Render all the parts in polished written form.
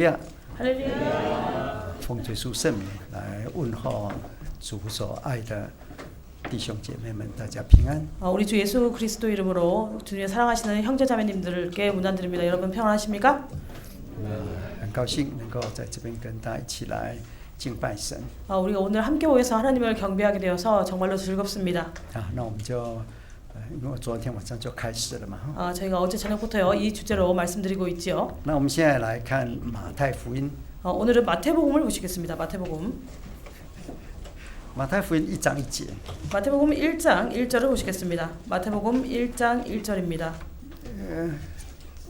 할렐루야. 奉主耶稣圣名来问候主所爱的弟兄姐妹们，大家平安。 우리 주 예수 그리스도 이름으로 주님의 사랑하시는 형제자매님들께 문안드립니다. 여러분 평안하십니까? 很高兴能够在这边跟大家一起来敬拜神。 우리가 오늘 함께 모여서 하나님을 경배하게 되어서 정말로 즐겁습니다. 那我们就因为昨天晚上就开始了嘛。 저희가 어제 저녁부터요 이 주제로 말씀드리고 있지요. 那我们现在来看马太福音。 오늘은 마태복음을 보시겠습니다. 마태복음 1장 1절. 마태복음 1장 1절을 보시겠습니다. 마태복음 1장 1절입니다.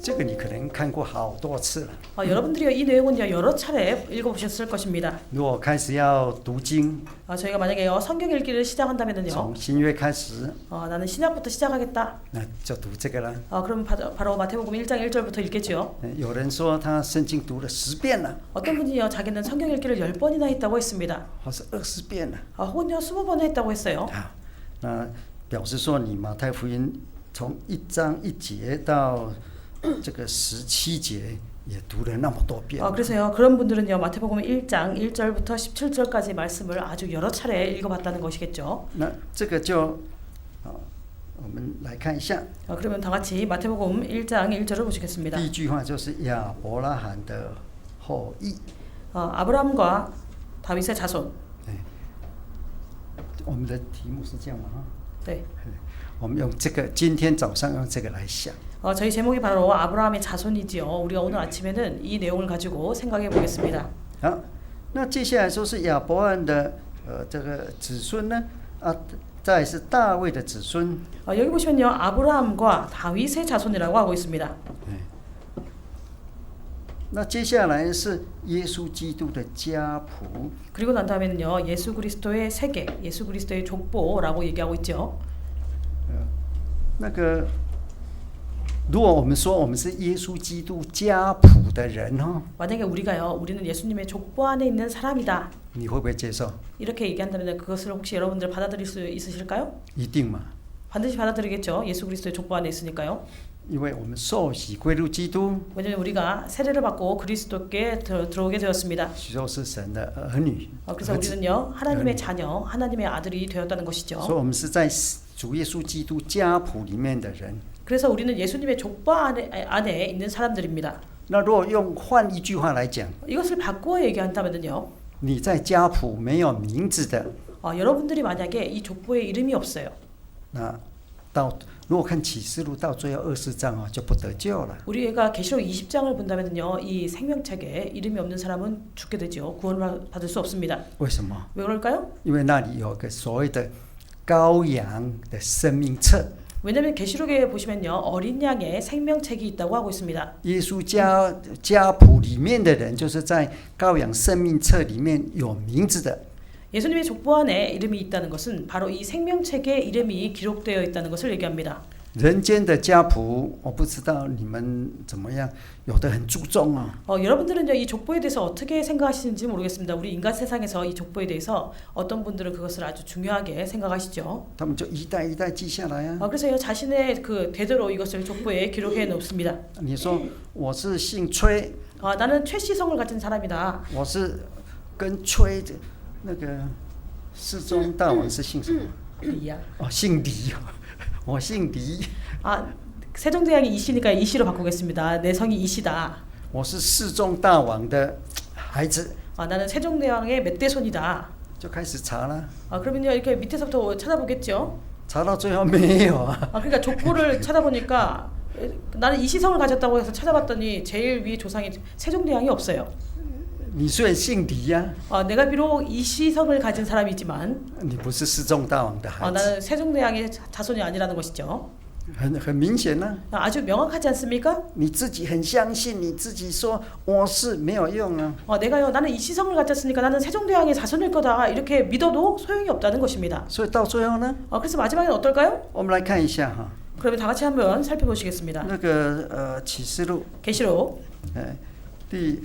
这个你可能看过好多次了。 여러분들이 이 내용은 여러 차례 읽어보셨을 것입니다. 如果开始要读经， 저희가 만약에 성경 읽기를 시작한다면요. 从新约开始， 나는 신약부터 시작하겠다. 那就读这个了。 그럼 바로 마태복음 1장 1절부터 읽겠죠. 有人说他圣经读了10遍了， 어떤 분이요 자기는 성경 읽기를 10번이나 했다고 했습니다. 或是20遍了。 혹은요 20번 했다고 했어요. 那表示说你马太福音从1章1节到这个17节也读了那么多遍。 그래서요 그런 분들은요 마태복음 1장 1절부터 17절까지 말씀을 아주 여러 차례 읽어봤다는 것이겠죠. 那这个就我们来看一下。 그러면 다 같이 마태복음 1장 1절을 보시겠습니다. 第一句话就是亚伯拉罕的后裔。 아브라함과 다윗의 자손. 我们的题目是这样吗？ 네. 我们用这个，今天早上用这个来想。 저희 제목이 바로 아브라함의 자손이지요. 우리가 오늘 아침에는 이 내용을 가지고 생각해 보겠습니다. 好，那接下来说是亚伯拉罕的这个子孙呢，再来是大卫的子孙。 여기 보시면요 아브라함과 다윗의 자손이라고 하고 있습니다. 那接下来是耶稣基督的家谱。 그리고 난 다음에는요 예수 그리스도의 세계, 예수 그리스도의 족보라고 얘기하고 있죠. 那个，如果我们说我们是耶稣基督家谱的人만약에 우리는 예수님의 족보 안에 있는 사람이다. 你会不会接受？ 이렇게 얘기한다면 그것을 혹시 여러분들 받아들일 수 있으실까요? 一定嘛， 반드시 받아들이겠죠. 예수 그리스도의 족보 안에 있으니까요. 因为我们受洗归入基督， 왜냐하면 우리가 세례를 받고 그리스도께 들어오게 되었습니다. 就是神的儿女。 그래서 우리는요 하나님의 자녀, 하나님의 아들이 되었다는 것이죠. 所以我们是在主耶稣基督家谱里面的人。 그래서 우리는 예수님의 족보 안에 있는 사람들입니다. 那如果换一句话来讲， 이것을 바꾸어 얘기한다면요. 你在家谱没有名字的， 여러분들이 만약에 이 족보에 이름이 없어요. 那如果看启示录到最后24章就不得救了。 우리가 계시록 20장을 본다면요, 이 생명책에 이름이 없는 사람은 죽게 되죠. 구원을 받을 수 없습니다. 为什么？ 왜 그럴까요? 因为那里有个所谓的羔羊的生命册。 왜냐하면 계시록에 보시면요, 어린 양의 생명책이 있다고 하고 있습니다. 耶稣家谱里面的人，就是在羔羊生命册里面有名字的。 예수님의 족보 안에 이름이 있다는 것은 바로 이 생명책에 이름이 기록되어 있다는 것을 얘기합니다. 人间的家谱，我不知道你们怎么样，有的很注重여러분들은요 이 족보에 대해서 어떻게 생각하시는지 모르겠습니다. 우리 인간 세상에서 이 족보에 대해서 어떤 분들은 그것을 아주 중요하게 생각하시죠. 他们就一代一代记下来啊。 그래서 자신의 그 대대로 이것을 족보에 기록해 놓습니다. 你说我是姓崔， 나는 최씨성을 가진 사람이다. 我是跟崔那个世宗大王是姓什么？ 리야. 姓李，我姓李。 세종대왕이 이씨니까 이씨로 바꾸겠습니다. 내 성이 이씨다. 我是世宗大王的孩子。 나는 세종대왕의 맏대손이다. 就开始查了。 그러면요 이렇게 밑에서부터 찾아보겠죠. 查到最后没有啊。 그러니까 족보를 찾아보니까 나는 이씨성을 가졌다고 해서 찾아봤더니 제일 위에 조상이 세종대왕이 없어요. 你虽然姓李呀， 내가 비록 이씨성을 가진 사람이지만 你不是世宗大王的孩子。 나는 세종대왕의 자손이 아니라는 것이죠. 很明显呢。 아주 명확하지 않습니까? 你自己很相信，你自己说我是没有用啊。 내가요 나는 이씨성을 가졌으니까 나는 세종대왕의 자손일 거다 이렇게 믿어도 소용이 없다는 것입니다. 所以到最后呢， 그래서 마지막에는 어떨까요? 我们来看一下哈。 그러면 다 같이 한번 살펴보시겠습니다. 那个启示录， 계시록 第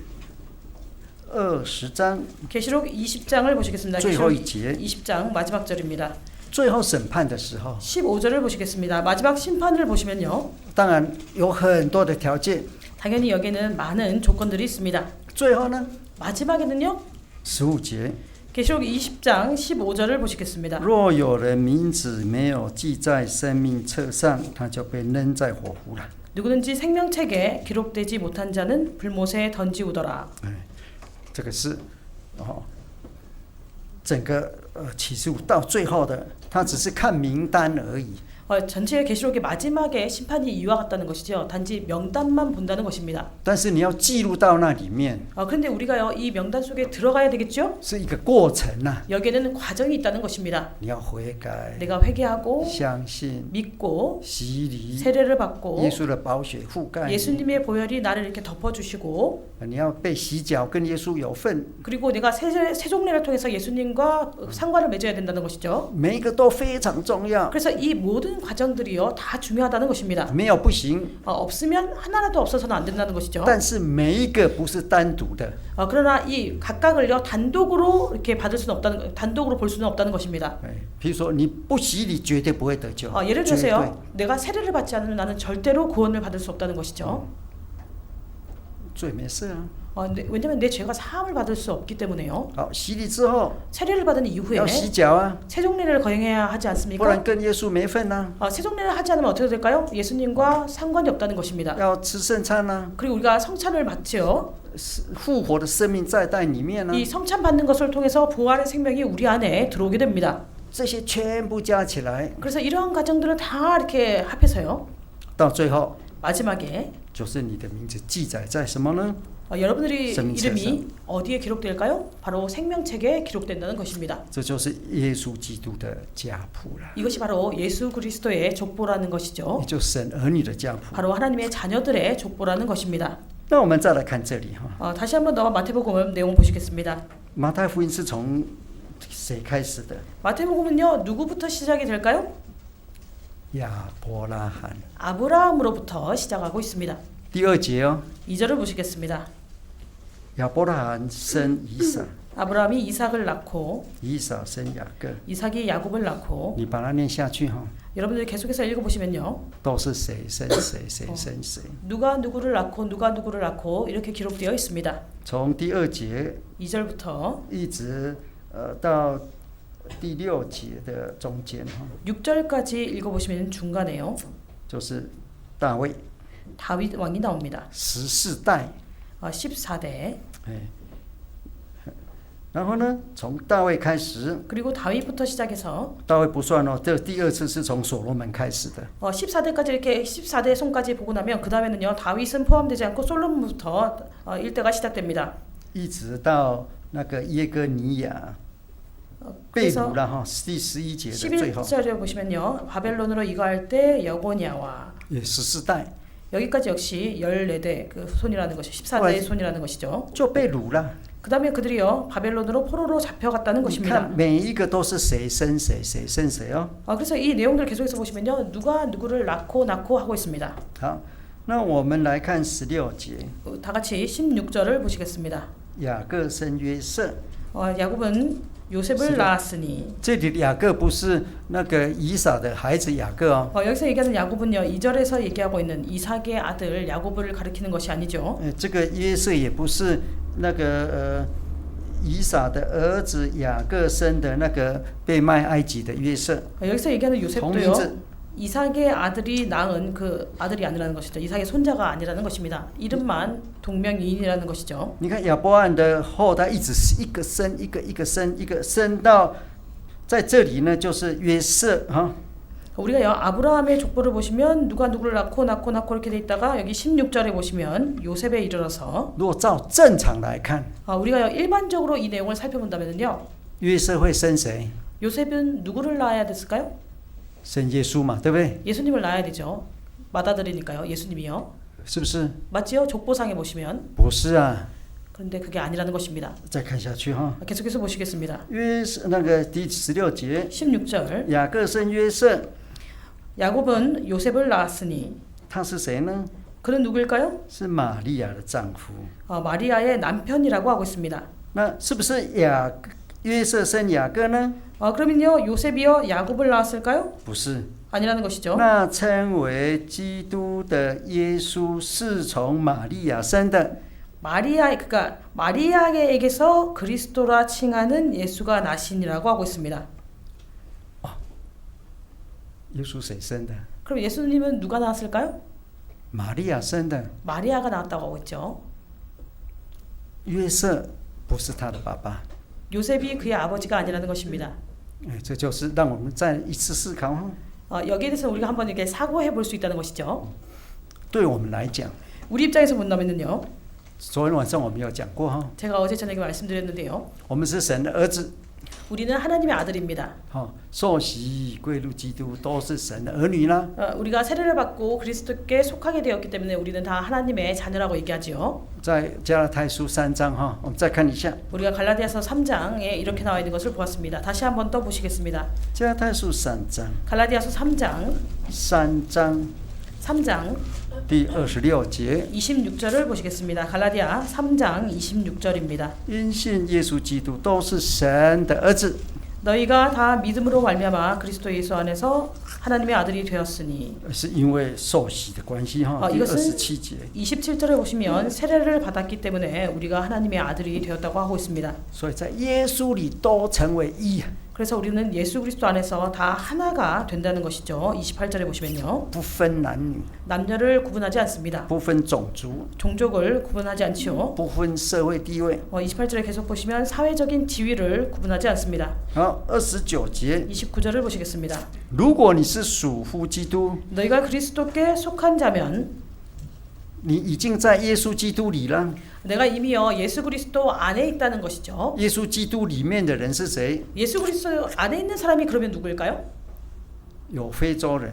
20章 계시록 20장을 보시겠습니다. 最后一节， 20장 마지막 절입니다. 最后审判的时候， 15절을 보시겠습니다. 마지막 심판을 보시면요. 当然有很多的条件， 당연히 여기에는 많은 조건들이 있습니다. 最后呢 마지막에는요. ，15节， 계시록 20장 15절을 보시겠습니다. 若有人名字没有记在生命册上，他就被扔在火湖了。 누구든지 생명책에 기록되지 못한 자는 불못에 던지우더라. 这个是整个启示录到最后的，他只是看名单而已。 전체 계시록의 마지막에 심판이 이와 같다는 것이죠. 단지 명단만 본다는 것입니다. 但是你要记录到那里面， 그런데 우리가요 이 명단 속에 들어가야 되겠죠? 是一个过程呐、 여기에는 과정이 있다는 것입니다. 你要悔改、 내가 회개하고 相信、 믿고 洗礼， 세례를 받고 耶稣的宝血覆盖你， 예수님의 보혈이 나를 이렇게 덮어주시고 你要被洗脚，跟耶稣有份， 그리고 내가 세종례를 통해서 예수님과 상관을 맺어야 된다는 것이죠. 每一个都非常重要， 그래서 이 모든 과정들이요 다 중요하다는 것입니다. 没有不行。 없으면 하나라도 없어서는 안 된다는 것이죠. 但是每一个不是单独的， 그러나 이 각각을요 단독으로 이렇게 받을 수는 없다는 단독으로 볼 수는 없다는 것입니다. 比如说你不洗礼绝对不会得救， 예를 绝对 들어서요 내가 세례를 받지 않으면 나는 절대로 구원을 받을 수 없다는 것이죠. 罪没事啊。 왜냐면 내 죄가 사함을 받을 수 없기 때문에요. 好，洗礼之后 세례를 받은 이후에 要洗脚啊， 세종례를 거행해야 하지 不然 않습니까? 跟耶稣没份啊。 세종례를 하지 않으면 어떻게 될까요? 예수님과 상관이 없다는 것입니다. 要吃圣餐啊， 그리고 우리가 성찬을 받지요. 复活的生命在在里面啊。 이 성찬 받는 것을 통해서 부활의 생명이 우리 안에 들어오게 됩니다. 这些全部加起来， 그래서 이러한 과정들을 다 이렇게 합해서요. 到最后 마지막에 就是你的名字记载在什么呢？ 여러분들이 생명책에서. 이름이 어디에 기록될까요? 바로 생명책에 기록된다는 것입니다. 这就是耶稣基督的家谱了， 이것이 바로 예수 그리스도의 족보라는 것이죠. 也就是神儿女的家谱。 바로 하나님의 자녀들의 족보라는 것입니다. 那我们再来看这里哈， 다시 한번 더 마태복음 내용 보시겠습니다. 马太福音是从谁开始的？ 마태복음은요 누구부터 시작이 될까요? 亚伯拉罕。 아브라함으로부터 시작하고 있습니다. 第2节哦， 2절을 보시겠습니다. 亚伯拉罕生以撒， 아브라함이 이삭을 낳고 以撒生雅各。 이삭이 야곱을 낳고 你把它念下去哈， 여러분들 계속해서 읽어보시면요 都是谁生谁，谁生谁。 누가 누구를 낳고 누가 누구를 낳고 이렇게 기록되어 있습니다. 从第2节 2절부터 一直到第6节的中间哈， 6절까지 읽어보시면 중간에요 就是大卫 다윗 왕이 나옵니다. 14代， 14대 哎，然后呢，从大卫开始， 그리고 다윗부터 시작해서 大卫不算哦，这第2次是从所罗门开始的。 14대까지 이렇게 14대 손까지 보고 나면 그 다음에는요 다윗은 포함되지 않고 솔로몬부터 일대가 시작됩니다. 一直到那个耶哥尼亚被掳了哈，第11节的最后， 11절에 보시면요 바벨론으로 이거할 때 여고냐와 也14代 여기까지 역시 14대 그 손이라는 것이 14대의 손이라는 것이죠. 就被掳了。 그 다음에 그들이요 바벨론으로 포로로 잡혀갔다는 你 것입니다. 看每一个都是谁生谁，谁生谁哦。 그래서 이 내용들 계속해서 보시면요 누가 누구를 낳고 하고 있습니다. 好，那我们来看16节， 다 같이 16절을 보시겠습니다. 雅各生约瑟。 야곱은 요셉을 낳았으니 这里雅各不是那个以撒的孩子雅各哦， 여기서 얘기하는 야곱은요 2절에서 얘기하고 있는 이삭의 아들 야곱을 가리키는 것이 아니죠. 这个约瑟也不是那个以撒的儿子雅各生的那个被卖埃及的约瑟， 여기서 얘기하는 同名 요셉도요 字。 이삭의 아들이 낳은 그 아들이 아니라는 것이죠. 이삭의 손자가 아니라는 것입니다. 이름만 동명이인이라는 것이죠. 你看亚伯拉罕的后代一直是一个生一个一个生一个生到在这里呢，就是约瑟哈。 우리가요 아브라함의 족보를 보시면 누가 누구를 낳고 이렇게 돼 있다가 여기 16절에 보시면 요셉에 이르러서 如果照正常来看， 우리가요 일반적으로 이 내용을 살펴본다면요 约瑟会生谁？ 요셉은 누구를 낳아야 됐을까요? 生耶稣嘛，对不对？ 예수님을 낳아야 되죠. 맏아들이니까요. 예수님이요. 是不是？ 맞지요? 족보상에 보시면 不是啊。 그런데 그게 아니라는 것입니다. 再看下去哈， 계속해서 보시겠습니다. 那个第16节， 16절 雅各生约瑟， 야곱은 요셉을 낳았으니 他是谁呢？ 그는 누구일까요? 是玛利亚的丈夫。 마리아의 남편이라고 하고 있습니다. 那是不是约瑟生雅各呢？ 그러면요 요셉이요 야곱을 낳았을까요? 不是。 아니라는 것이죠. 那称为基督的耶稣是从玛利亚生的。 그러니까 마리아에게서 그리스도라 칭하는 예수가 나시니라고 하고 있습니다. 耶稣谁生的？ 그럼 예수님은 누가 낳았을까요? 玛利亚生的。 마리아가 낳았다고 하고 있죠. 约瑟不是他的爸爸。 요셉이 그의 아버지가 아니라는 것입니다. 这就是让我们再一次思考。 여기에 대해서 우리가 한번 이렇게 사고해 볼 수 있다는 것이죠. 对我们来讲， 우리 입장에서 본다면요. 昨天晚上我们有讲过哈， 제가 어제 저녁에 말씀드렸는데요. 我们是神的儿子， 우리는 하나님의 아들입니다. 受洗归入基督都是神的儿女啦。 우리가 세례를 받고 그리스도께 속하게 되었기 때문에 우리는 다 하나님의 자녀라고 얘기하지요. 在加拉太书3章哈，我们再看一下 우리가 갈라디아서 3장에 이렇게 나와 있는 것을 보았습니다. 다시 한번 또 보시겠습니다. 加拉太书3章 갈라디아서 3장 3장第26节， 26절을 보시겠습니다. 갈라디아 3장 26절입니다. 因信耶稣基督都是神的儿子。 너희가 다 믿음으로 말미암아 그리스도 예수 안에서 하나님의 아들이 되었으니. 是因为受洗的关系哈，第27节。 27절에 보시면 세례를 받았기 때문에 우리가 하나님의 아들이 되었다고 하고 있습니다. 所以在耶稣里都成为一。 그래서 우리는 예수 그리스도 안에서 다 하나가 된다는 것이죠. 28절에 보시면요. 不分男女， 남녀를 구분하지 않습니다. 不分种族， 종족을 구분하지 않지요. 不分社会地位。 28절에 계속 보시면 사회적인 지위를 구분하지 않습니다. 好，29节， 29절을 보시겠습니다. 如果你是属乎基督， 너희가 그리스도께 속한 자면 你已经在耶稣基督里了。 내가 이미요 예수 그리스도 안에 있다는 것이죠. 耶稣基督里面的人是谁？ 예수 그리스도 안에 있는 사람이 그러면 누구일까요? 有非洲人，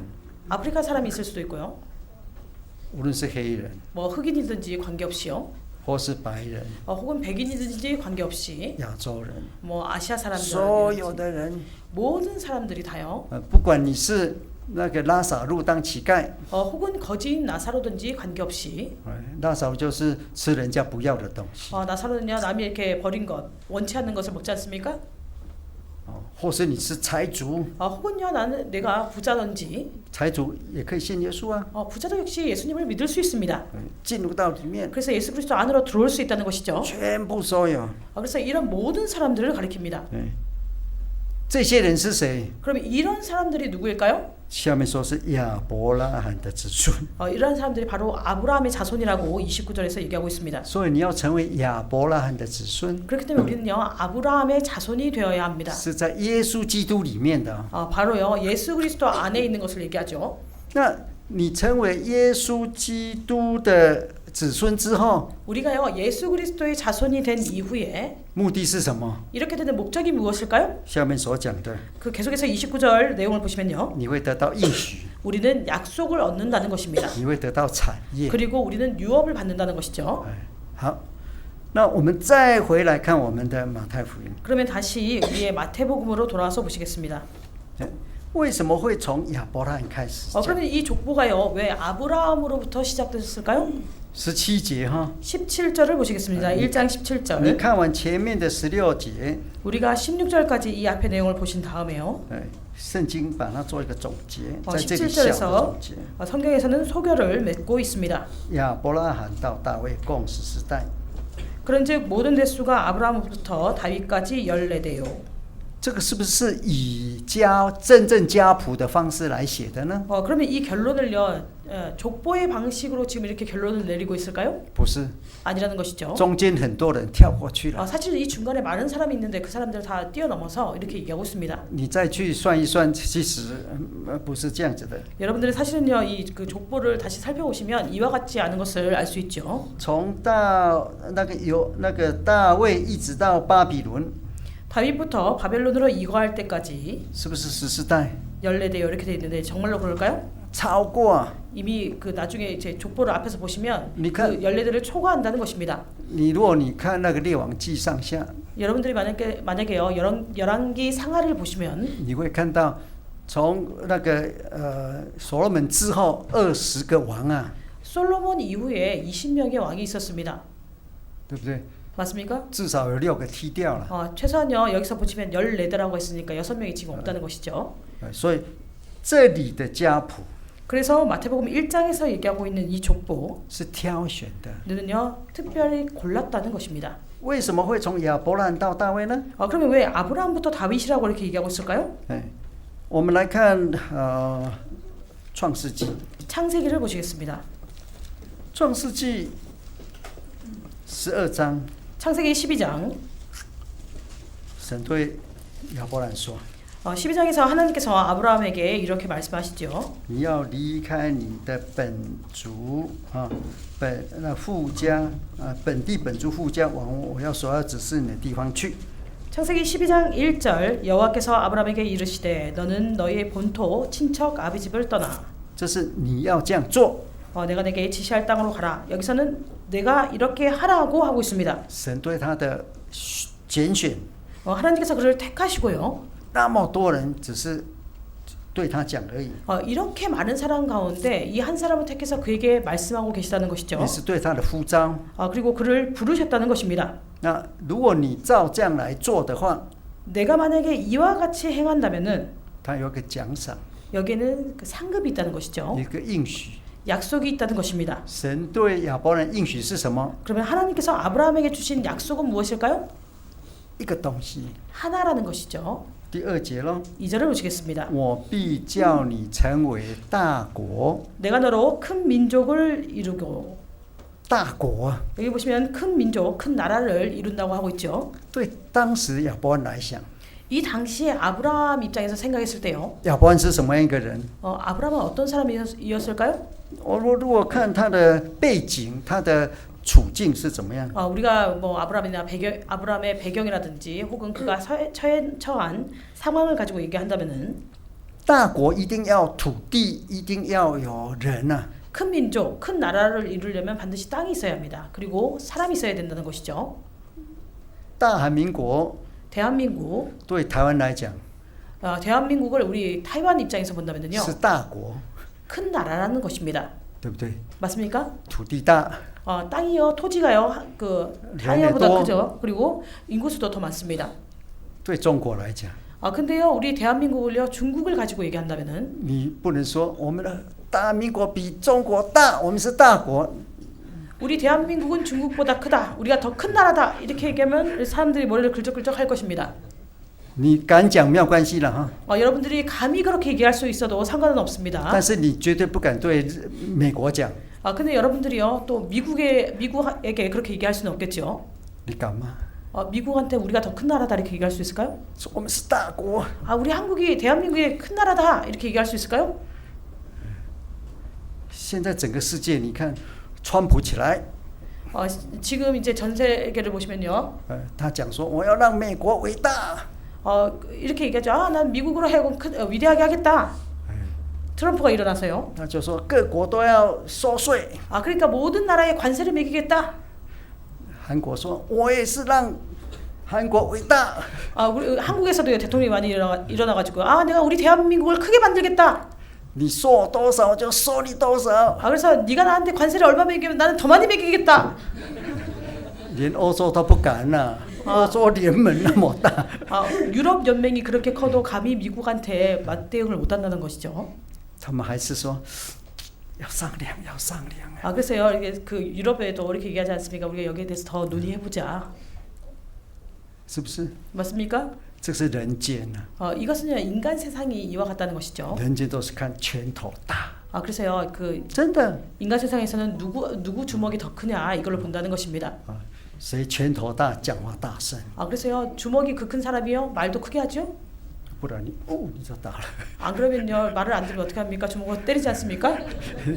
아프리카 사람이 있을 수도 있고요. 无论是黑人 뭐 흑인이든지 관계없이요. 或是白人、 혹은 백인이든지 관계없이 亚洲人， 뭐 아시아 所有 사람들 的人， 모든 사람들이 다요. 不管你是那个拉撒路当乞丐， 혹은 거지인 나사로든지 관계없이 拉撒路就是吃人家不要的东西， 나사로는요 남이 이렇게 버린 것 원치 않는 것을 먹지 않습니까? 或是你是财主， 혹은요 나는 내가 부자든지 财主也可以信耶稣啊， 부자도 역시 예수님을 믿을 수 있습니다. 进入到里面， 그래서 예수 그리스도 안으로 들어올 수 있다는 것이죠. 全部所有。 그래서 이런 모든 사람들을 가리킵니다. 这些人是谁？ 그럼 이런 사람들이 누구일까요? 下面说是亚伯拉罕的子孙， 이런 사람들이 바로 아브라함의 자손이라고 29절에서 얘기하고 있습니다. 所以你要成为亚伯拉罕的子孙， 그렇기 때문에 우리는요 아브라함의 자손이 되어야 합니다. 是在耶稣基督里面的。 바로요 예수 그리스도 안에 있는 것을 얘기하죠. 那你成为耶稣基督的子孙之后， 우리가요 예수 그리스도의 자손이 된 이후에 目的是什么？ 이렇게 되는 목적이 무엇일까요? 下面所讲的， 그 계속해서 29절 내용을 보시면요. 你会得到应许， 우리는 약속을 얻는다는 것입니다. 你会得到产业。 그리고 우리는 유업을 받는다는 것이죠. 好，那我们再回来看我们的马太福音， 그러면 다시 우리의 마태복음으로 돌아와서 보시겠습니다. 为什么会从亚伯拉罕开始讲？ 그러면 이 족보가요 왜 아브라함으로부터 시작됐을까요? 17节哈， 17절을 보시겠습니다. 1장 你 17절. 看完前面的16节， 우리가 16절까지 이 앞의 내용을 보신 다음에요. 圣经把它做一个总结， 어, 在这里小的 17절에서 总结。 성경에서는 소결을 맺고 있습니다. 亚伯拉罕到大卫共14代， 그런즉 모든 대수가 아브라함부터 다윗까지 14대요. 这个是不是以真正家谱的方式来写的呢？ 그러면 이 결론을요 족보의 방식으로 지금 이렇게 결론을 내리고 있을까요? 不是， 아니라는 것이죠. 中间很多人跳过去了。 사실 이 중간에 많은 사람이 있는데 그 사람들 다 뛰어넘어서 이렇게 얘기하고 있습니다. 你再去算一算，其实不是这样子的。 여러분들이 사실은요 이 그 족보를 다시 살펴보시면 이와 같지 않은 것을 알 수 있죠. 从到那个大卫一直到巴比伦， 다윗부터 바벨론으로 이거할 때까지 是不是14代？ 14대요 이렇게 돼 있는데 정말로 그럴까요? 超过。 이미 그 나중에 이제 족보를 앞에서 보시면 그 그러니까 14대를 초과한다는 것입니다. 如果你看那个列王记上下， 여러분들이 만약에요 열왕기 상하를 보시면 你会看到从那个所罗门之后20个王啊， 솔로몬 이후에 20명의 왕이 있었습니다. 对不对？ 맞습니까? 至少有6个踢掉了。 최소한요 여기서 보시면 14대라고 했으니까 6명이 지금 없다는 것이죠. 所以这里的家谱 그래서 마태복음 1장에서 얘기하고 있는 이 족보 是挑选的。 는요 특별히 골랐다는 것입니다. 为什么会从亚伯兰到大卫呢？ 그러면 왜 아브라함부터 다윗이라고 이렇게 얘기하고 있을까요? 我们来看创世纪， 창세기를 보시겠습니다. 创世纪12章， 창세기 12장 神对亚伯兰说： 12장에서 하나님께서 아브라함에게 이렇게 말씀하시죠. 你要离开你的本族父家本地本族父家，往我要所要指示你的地方去。 창세기 12장 1절 여호와께서 아브라함에게 이르시되 너는 너의 본토 친척 아비 집을 떠나. 这是你要这样做。 내가 내게 지시할 땅으로 가라. 여기서는 내가 이렇게 하라고 하고 있습니다. 神对他的拣选， 하나님께서 그를 택하시고요. 那么多人只是对他讲而已， 이렇게 많은 사람 가운데 이 한 사람을 택해서 그에게 말씀하고 계시다는 것이죠. 也是对他的呼召。 그리고 그를 부르셨다는 것입니다. 那如果你照这样来做的话， 내가 만약에 이와 같이 행한다면은 他有个奖赏， 여기에는 그 상급이 있다는 것이죠. 一个应许。 약속이 있다는 것입니다. 神对亚伯兰应许是什么？ 그러면 하나님께서 아브라함에게 주신 약속은 무엇일까요? 一个东西。 하나라는 것이죠. 第2节咯， 2절을 보시겠습니다. 我必叫你成为大国。 내가 너로 큰 민족을 이루고 大国 여기 보시면 큰 민족, 큰 나라를 이룬다고 하고 있죠. 对当时亚伯兰来讲， 이 당시에 아브라함 입장에서 생각했을 때요. 亚伯兰是什么样一个人？ 아브라함은 어떤 사람이었을까요? 我如果看他的背景，他的处境是怎么样？ 우리가 뭐 아브라함의 배경이라든지 혹은 그가 처한 상황을 가지고 얘기한다면은 大国一定要土地，一定要有人啊。 큰 민족, 큰 나라를 이루려면 반드시 땅이 있어야 합니다. 그리고 사람이 있어야 된다는 것이죠. 大韩民国 대한민국, 对台湾来讲 대한민국을 우리 타이완 입장에서 본다면요. 是大国， 큰 나라라는 것입니다. 对不对？ 맞습니까? 土地大， 땅이요, 토지가요, 그 타이완보다 크죠. 그리고 인구수도 더 많습니다. 对中国来讲， 근데요, 우리 대한민국을요, 중국을 가지고 얘기한다면은 你不能说我们的大韩民国比中国大，我们是大国。 우리 대한민국은 중국보다 크다. 우리가 더 큰 나라다. 이렇게 얘기하면 사람들이 머리를 긁적긁적 할 것입니다. 你敢讲没有关系了哈， 여러분들이 감히 그렇게 얘기할 수 있어도 상관은 없습니다. 但是你绝对不敢对美国讲， 근데 여러분들이요, 또 미국에게 그렇게 얘기할 수는 없겠죠. 你敢吗？ 미국한테 우리가 더 큰 나라다 이렇게 얘기할 수 있을까요? 说我们是大国， 우리 한국이 대한민국의 큰 나라다 이렇게 얘기할 수 있을까요? 现在整个世界你看，川普起来， 지금 이제 전 세계를 보시면요, 他讲说我要让美国伟大， 이렇게 얘기하죠. 난 미국으로 하여금 위대하게 하겠다. 트럼프가 일어나서요. 他就说各国都要收税。 그러니까 모든 나라에 관세를 매기겠다. 韩国说我也是让韩国伟大。 우리 한국에서도요, 대통령이 많이 일어나가지고 내가 우리 대한민국을 크게 만들겠다. 你收我多少我就收你多少。 그래서 네가 나한테 관세를 얼마 매기면 나는 더 많이 매기겠다. 连欧洲都不敢了，欧洲联盟那么大。 유럽 연맹이 그렇게 커도 감히 미국한테 맞대응을 못한다는 것이죠. 他们还是说要商量，要商量。 그래서요, 이게 그 유럽에도 이렇게 얘기하지 않습니까? 우리가 여기에 대해서 더 논의해보자. 是不是？ 맞습니까? 这是人间啊， 이것은요, 인간 세상이 이와 같다는 것이죠. 人间都是看拳头大， 그래서요, 그 真的。 인간 세상에서는 누구 주먹이 더 크냐 이걸로 본다는 것입니다. 谁拳头大，讲话大声， 그래서요, 주먹이 그 큰 사람이요, 말도 크게 하죠. 不然你你就打了。 안 그러면요, 말을 안 들으면 어떻게 합니까? 주먹으로 때리지 않습니까?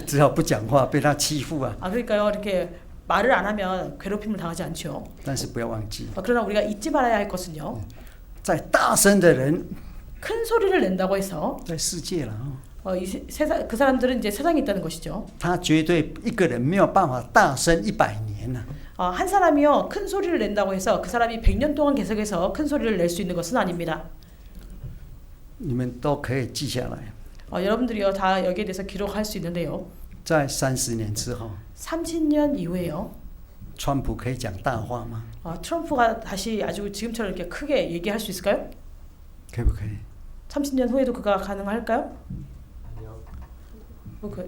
只要不讲话，被他欺负啊。 그러니까요, 이렇게 말을 안 하면 괴롭힘을 당하지 않죠. 但是不要忘记， 그러나 우리가 잊지 말아야 할 것은요, 在大声的人， 큰 소리를 낸다고 해서 在世界了세상 그 사람들은 이제 세상에 있다는 것이죠. 他绝对一个人没有办法大声100年呢。 한 사람이요, 큰 소리를 낸다고 해서 그 사람이 100년 동안 계속해서 큰 소리를 낼 수 있는 것은 아닙니다. 你们都可以记下来。 여러분들이요, 다 여기에 대해서 기록할 수 있는데요. 在30年之后， 30년 이후에요, 川普可以讲大话吗？ 트럼프가 다시 아주 지금처럼 이렇게 크게 얘기할 수 있을까요? 可不可以？ 30년 후에도 그가 가능할까요? 不会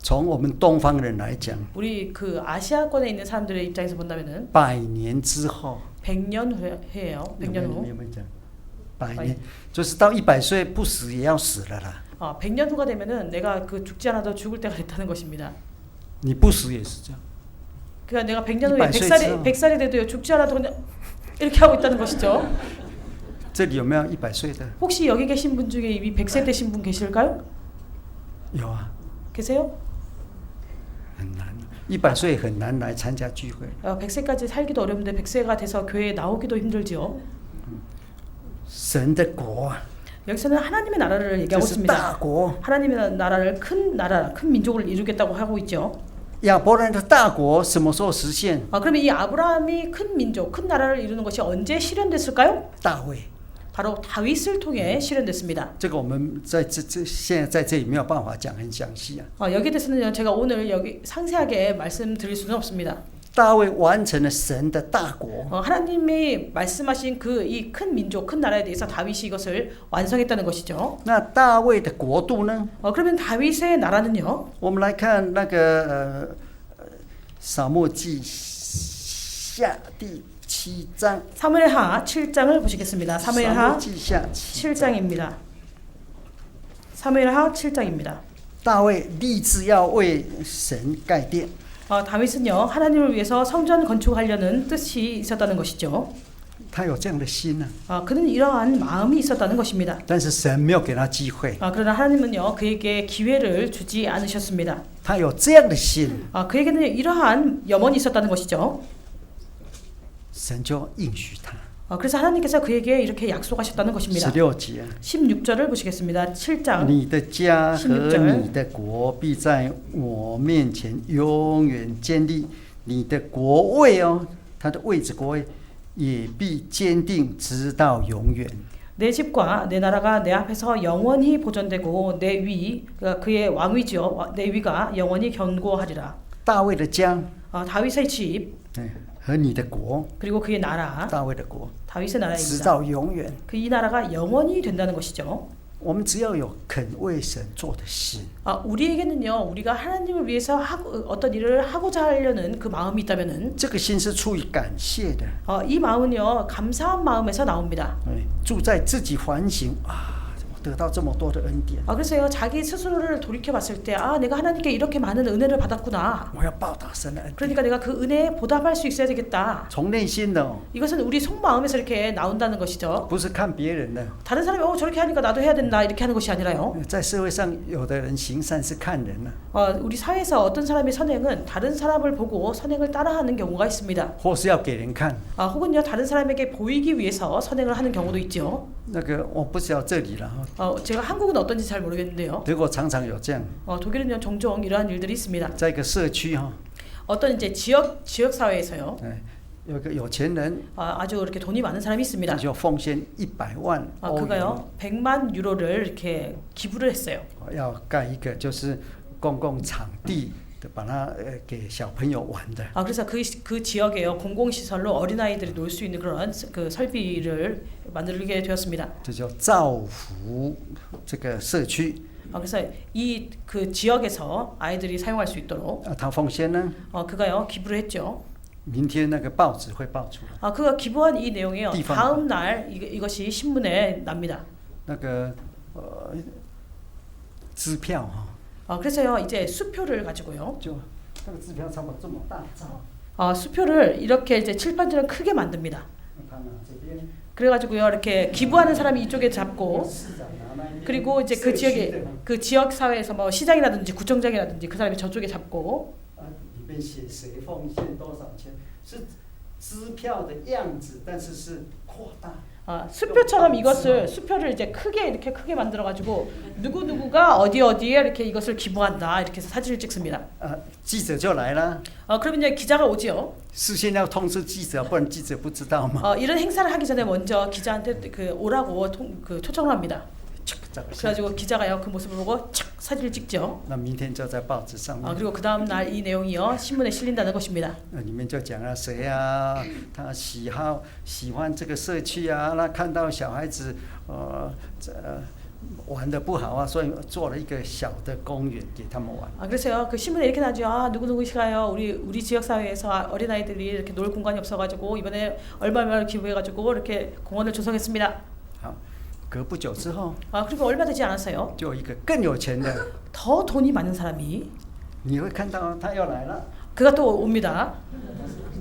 从我们东方人来讲， 우리 그 아시아권에 있는 사람들의 입장에서 본다면은 百年之后， 100년 후에요. 100년 有 후. 没有讲？百年就是到100岁不死也要死了啦。 100년 후가 되면은 내가 그 죽지 않아도 죽을 때가 됐다는 것입니다. 你不死也是这样。 그러니까 내가 100년 후에 100살 100살이 돼도요 죽지 않아도 그냥 이렇게 하고 있다는 것이죠. 这里有没有100岁的？ 혹시 여기 계신 분 중에 이미 100세 되신 분 계실까요? 有啊， 계세요? 很难。100岁很难来参加聚会。 100세까지 살기도 어려운데 100세가 돼서 교회에 나오기도 힘들지요. 神的国啊， 여기서는 하나님의 나라를 这 얘기하고 是 있습니다. 大国。 하나님의 나라를 큰 나라, 큰 민족을 이루겠다고 하고 있죠. 亚伯兰的大国什么时候实现？ 그러면 이 아브라함이 큰 민족, 큰 나라를 이루는 것이 언제 실현됐을까요? 大卫。 바로 다윗을 통해 실현됐습니다. 这个我们现在在这里没有办法讲很详细啊。 여기에 대해서는 제가 오늘 여기 상세하게 말씀드릴 수는 없습니다. 大卫完成了神的大国， 하나님이 말씀하신 그 이 큰 민족, 큰 나라에 대해서 다윗이 이것을 완성했다는 것이죠. 那大卫的国度呢？ 그러면 다윗의 나라는요? 我们来看那个撒母耳记下第7章。 사무엘하 7장을 보시겠습니다. 사무엘하 记下 7장입니다. 사무엘하 7장입니다. 大卫立志要为神盖殿， 다윗은요 하나님을 위해서 성전 건축하려는 뜻이 있었다는 것이죠. 他有这样的心呢、 그는 이러한 마음이 있었다는 것입니다. 但是神没有给他机会。 그러나 하나님은요 그에게 기회를 주지 않으셨습니다. 他有这样的心， 그에게는 이러한 염원이 있었다는 것이죠. 神就应许他。 그래서 하나님께서 그에게 이렇게 약속하셨다는 것입니다. 16节， 16절을 보시겠습니다. 7장 你的家和 16절 你的国必在我面前永远坚立，你的国位哦，他的位置国位也必坚定直到永远。 내 집과 내 나라가 내 앞에서 영원히 보존되고 내 위, 그의 왕위죠. 내 위가 영원히 견고하리라. 大卫的家， 다윗의 집 和你的国， 그리고 그의 나라, 大卫的国， 다윗의 直 나라입니다. 到永远。 그 이 나라가 영원히 된다는 것이죠. 我们只要有肯为神做的心， 우리에게는요, 우리가 하나님을 위해서 어떤 일을 하고자 하려는 그 마음이 있다면은 这个心是出于感谢的。 이 마음은요, 감사한 마음에서 나옵니다. 住在自己反省啊，我得到这么多的恩典， 그래서요, 자기 스스로를 돌이켜 봤을 때, 내가 하나님께 이렇게 많은 은혜를 받았구나. 我要报答神的恩典。 그러니까 내가 그 은혜에 보답할 수 있어야 되겠다. 从内心的、 이것은 우리 속마음에서 이렇게 나온다는 것이죠. 不是看别人的。 다른 사람이 저렇게 하니까 나도 해야 된다 이렇게 하는 것이 아니라요. 在社会上，有的人行善是看人的、 우리 사회에서 어떤 사람의 선행은 다른 사람을 보고 선행을 따라하는 경우가 있습니다. 或是要给人看。 혹은요 다른 사람에게 보이기 위해서 선행을 하는 경우도 있죠. 那个我不知道这里了， 제가 한국은 어떤지 잘 모르겠는데요. 德国常常有这样， 독일은요 종종 이러한 일들이 있습니다. 在一个社区哈， 어떤 이제 지역 사회에서요. 有一个有钱人， 아주 이렇게 돈이 많은 사람이 있습니다. 就奉献100万欧元， 그가요 100만 유로를 이렇게 기부를 했어요. 要盖一个就是公共场地的，把它给小朋友玩的。 그래서 그 지역에요 공공시설로 어린아이들이 놀 수 있는 그런 그 설비를 만들게 되었습니다. 这叫造福这个社区。 그래서 이 그 지역에서 아이들이 사용할 수 있도록 他奉献呢， 그가요 기부를 했죠. 明天那个报纸会报出来。 그가 기부한 이 내용이요.地方. 다음 날 이것이 신문에 납니다. 那个支票哈， 그래서요 이제 수표를 가지고요. 就那个支票差不多这么大张。 수표를 이렇게 이제 칠판처럼 크게 만듭니다. 看啊，这边 그래가지고요 이렇게 기부하는 사람이 이쪽에 잡고 그리고 이제 그 지역에 그 지역 사회에서 뭐 시장이라든지 구청장이라든지 그 사람이 저쪽에 잡고 里面写谁奉献多少钱，是支票的样子，但是是扩大。 수표처럼 이것을 수표를 이제 이렇게 크게 만들어 가지고 누구가 어디에 이렇게 이것을 기부한다 이렇게 해서 사진을 찍습니다. 记者就来了。 그러면 이제 기자가 오지요. 事先要通知记者，不然记者不知道嘛。 이런 행사를 하기 전에 먼저 기자한테 그 오라고 초청을 합니다. 그래가지고 기자가요 그 모습을 보고 착 사진을 찍죠. 那明天就在报纸上面。 그리고 그 다음 날 이 내용이요 신문에 실린다는 것입니다. 里面就讲了谁啊，他喜欢这个社区啊，那看到小孩子玩的不好啊，所以做了一个小的公园给他们玩。 아, 그래서요 그 신문에 이렇게 나죠. 아 누구 시가요 우리 지역 사회에서 어린 아이들이 이렇게 놀 공간이 없어가지고 이번에 얼마를 기부해가지고 이렇게 공원을 조성했습니다. 好，隔不久之后， 아 그리고 얼마 되지 않았어요. 就有一个更有钱的， 더 돈이 많은 사람이 你会看到他要来了， 그가 또 옵니다.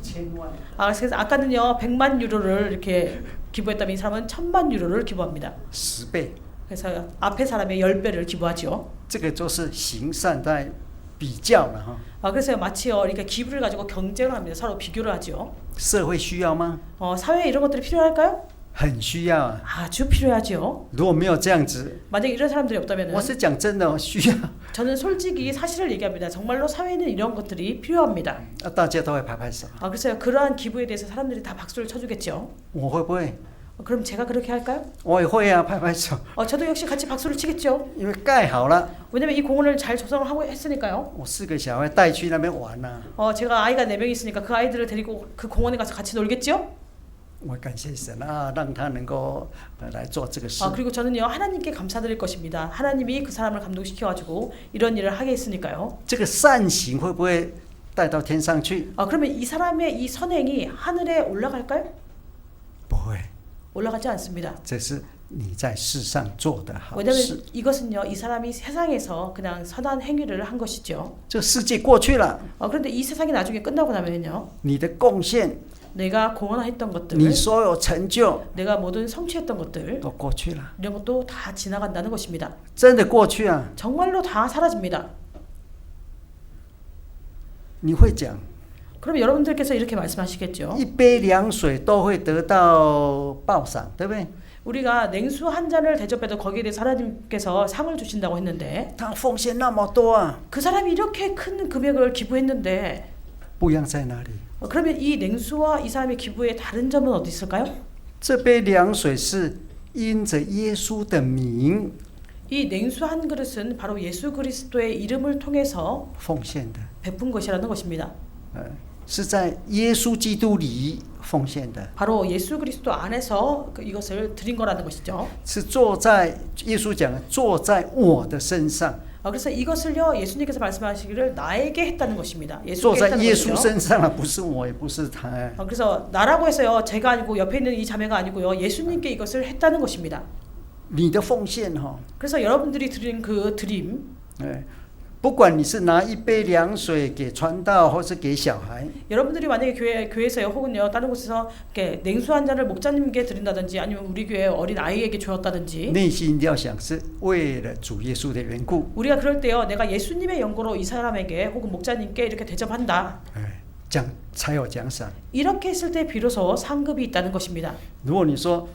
1000万。 아 그래서 아까는요 100만 유로를 이렇게 기부했다면 이 사람은 1000만 유로를 기부합니다. 10倍， 그래서 앞에 사람의 10배를 기부하죠. 这个就是行善在比较了哈。 아 그래서 마치요 이렇게 기부를 가지고 경쟁을 합니다. 서로 비교를 하죠. 社会需要吗？ 사회에 이런 것들이 필요할까요? 很需要啊。 아주 필요하죠. 如果没有这样子， 만약에 이런 사람들이 없다면 我是讲真的，需要 저는 솔직히 사실을 얘기합니다. 정말로 사회는 이런 것들이 필요합니다. 啊，大家都会拍拍手。 아 그래서 그러한 기부에 대해서 사람들이 다 박수를 쳐주겠죠. 我会不会？ 그럼 제가 그렇게 할까요? 我也会啊，拍拍手， 저도 역시 같이 박수를 치겠죠. 因为盖好了， 왜냐면 이 공원을 잘 조성을 하고 했으니까요. 我4个小孩带去那边玩啊。 제가 아이가 4명 있으니까 그 아이들을 데리고 그 공원에 가서 같이 놀겠죠. 我感谢神啊，让他能够来做这个事。 그리고 저는요 하나님께 감사드릴 것입니다. 하나님이 그 사람을 감동시켜가지고 이런 일을 하게 했으니까요. 这个善行会不会带到天上去？ 그러면 이 사람의 이 선행이 하늘에 올라갈까요? 不会， 올라가지 않습니다. 这是你在世上做的好 왜냐면 事。 이것은요 이 사람이 세상에서 그냥 선한 행위를 한 것이죠. 这世界过去了， 그런데 이 세상이 나중에 끝나고 나면요 你的贡献， 내가 공헌했던 것들, 你所有成就 내가 모든 성취했던 것들 都过去了， 이런 것도 다 지나간다는 것입니다. 真的过去啊！ 정말로 다 사라집니다. 你会讲 그럼 여러분들께서 이렇게 말씀하시겠죠. 一杯凉水都会得到报赏，对不对？ 우리가 냉수 한 잔을 대접해도 거기에 대해서 하나님께서 상을 주신다고 했는데 他奉献那么多啊， 그 사람이 이렇게 큰 금액을 기부했는데 不一样在哪里？ 그러면 이 냉수와 이 사람의 기부의 다른 점은 어디 있을까요? 这杯凉水是因着耶稣的名 이 냉수 한 그릇은 바로 예수 그리스도의 이름을 통해서 奉献的， 베푼 것이라는 것입니다. 是在耶稣基督里奉献的， 바로 예수 그리스도 안에서 이것을 드린 거라는 것이죠. 是坐在耶稣讲坐在我的身上， 그래서 이것을요 예수님께서 말씀하시기를 나에게 했다는 것입니다. 坐 예수께 在 했다는 耶稣 것이죠. 身上了，不是我，也不是他。 그래서 나라고 해서요 제가 아니고 옆에 있는 이 자매가 아니고요 예수님께 이것을 했다는 것입니다. 你的奉献哈， 그래서 여러분들이 드린 그 드림 不管你是拿一杯凉水给传道，或是给小孩， 여러분들이 만약에 교회에서요 혹은요 다른 곳에서 이렇게 냉수 한 잔을 목자님께 드린다든지 아니면 우리 교회 어린 아이에게 주었다든지 内心一定要想是为了主耶稣的缘故， 우리가 그럴 때요 내가 예수님의 연고로 이 사람에게 혹은 목자님께 이렇게 대접한다 这样才有奖赏。 이렇게 했을 때 비로소 상급이 있다는 것입니다. 如果你说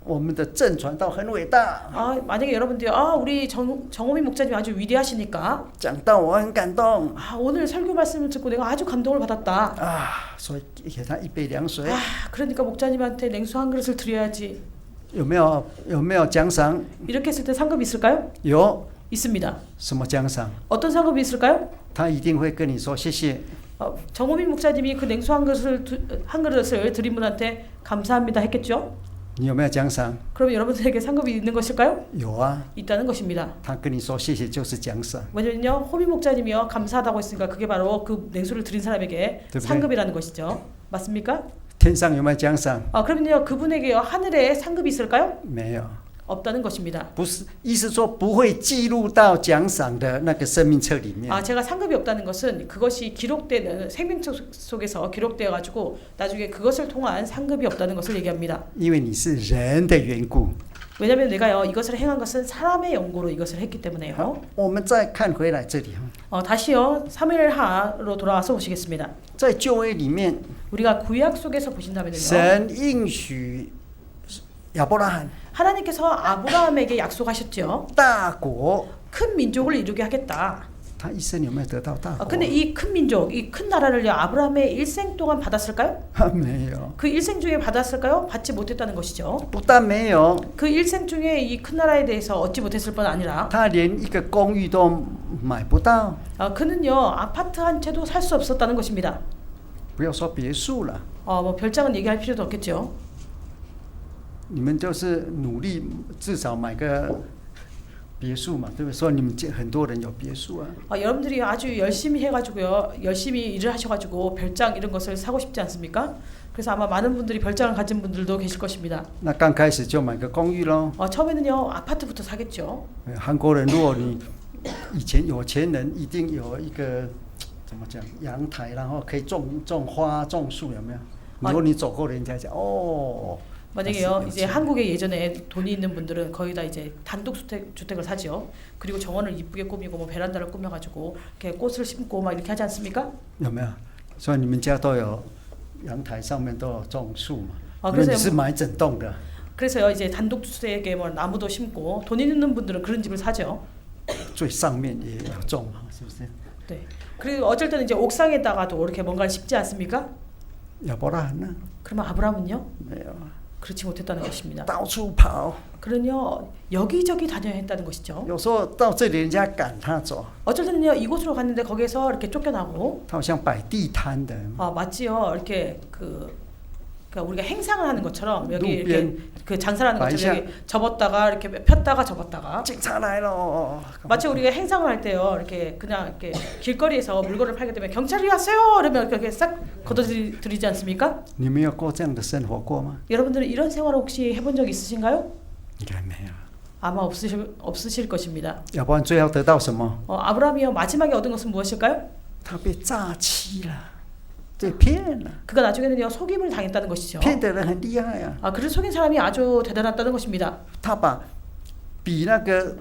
我们的正传道很伟大， 만약에 여러분들이 우리 정호민 목자님 아주 위대하시니까 讲到我很感动 오늘 설교 말씀을 듣고 내가 아주 감동을 받았다. 啊，所以给他一杯凉水。 그러니까 목자님한테 냉수 한 그릇을 드려야지. 有没有奖赏？ 이렇게 했을 때 상급이 있을까요? 有， 있습니다. 什么奖赏？ 어떤 상급이 있을까요? 他一定会跟你说谢谢。 정호민 목사님이 그 냉수 한 그릇을 드린 분한테 감사합니다 했겠죠? 你有没有奖赏？ 그럼 여러분들에게 상급이 있는 것일까요? 有啊， 있다는 것입니다. 他跟你说谢谢就是奖赏。 왜냐면요 호민 목자님이요 감사하다고 했으니까 그게 바로 그 냉수를 드린 사람에게 네. 상급이라는 것이죠. 맞습니까? 天上有没有奖赏？ 그러면요 그분에게요 하늘에 상급이 있을까요? 没有， 없다는 것입니다. 不是，意思说不会记录到奖赏的那个生命册里面。 제가 상급이 없다는 것은 그것이 기록되는 생명册 속에서 기록되어 가지고 나중에 그것을 통한 상급이 없다는 것을 얘기합니다. 因为你是人的缘故。 왜냐하면 내가요 이것을 행한 것은 사람의 연고로 이것을 했기 때문에요. 我们再看回来这里 다시요 3일하로 돌아와서 보시겠습니다. 在旧约里面， 우리가 구약 속에서 보신다면요 神应许亚伯拉罕 하나님께서 아브라함에게 약속하셨죠. 大国， 큰 민족을 이루게 하겠다. 他一生有没有得到大国？ 근데 이 큰 민족, 이 큰 나라를요 아브라함의 일생 동안 받았을까요? 没有， 그 일생 중에 받았을까요? 받지 못했다는 것이죠. 不但没有， 그 일생 중에 이 큰 나라에 대해서 얻지 못했을 뿐 아니라 他连一个公寓都买不到， 그는요 아파트 한 채도 살 수 없었다는 것입니다. 不要说别墅了。 뭐 별장은 얘기할 필요도 없겠죠. 你们就是努力，至少买个别墅嘛，对不对？所以你们很多人有别墅啊。 여러분들이 아주 열심히 해가지고요, 열심히 일을 하셔가지고 별장 이런 것을 사고 싶지 않습니까? 그래서 아마 많은 분들이 별장을 가진 분들도 계실 것입니다. 那刚开始就买个公寓咯。 처음에는요 아파트부터 사겠죠. 韩国人如果你以前有钱人一定有一个怎么讲阳台，然后可以种花种树，有没有？如果你走过人家讲哦。 만약에요, 이제 한국에 예전에 돈이 있는 분들은 거의 다 이제 단독 주택을 사죠. 그리고 정원을 이쁘게 꾸미고 뭐 베란다를 꾸며가지고 이렇게 꽃을 심고 막 이렇게 하지 않습니까? 有没有？所以你们家都有阳台上面都有种树嘛？ 그래서 你是买整栋的。 그래서요 이제 단독 주택에 뭐 나무도 심고 돈 있는 분들은 그런 집을 사죠. 最上面也有种嘛，是不是？ 네. 그리고 어쩔 때는 이제 옥상에다가도 이렇게 뭔가를 심지 않습니까? 야보라는 그러면 아브라함은요? 没有， 그렇지 못했다는 것입니다. 到处跑。 그는요 여기저기 다녀야 했다는 것이죠. 有时候到这里人家赶他走， 어쩔 때는요 이곳으로 갔는데 거기에서 이렇게 쫓겨나고 他好像摆地摊的。 맞지요. 이렇게 그러니까 우리가 행상을 하는 것처럼 여기 이렇게路边 그 장사를 하는 것처럼 발샷. 여기 접었다가 이렇게 폈다가 접었다가 警察来了。 마치 우리가 행상을 할 때요 이렇게 그냥 이렇게 길거리에서 물건을 팔게 되면 경찰이 왔어요 이러면 이렇게 싹 걷어들이지 않습니까? 你没有过这样的生活过吗？ 여러분들은 이런 생활을 혹시 해본 적 있으신가요? 应该没有。 아마 없으실 것입니다. 要不然最后得到什么？ 아브라함이요 마지막에 얻은 것은 무엇일까요? 他被诈欺了，被骗了， 그가 나중에는요 속임을 당했다는 것이죠. 骗的人很厉害啊。 그를 속인 사람이 아주 대단하다는 것입니다. 他把比那个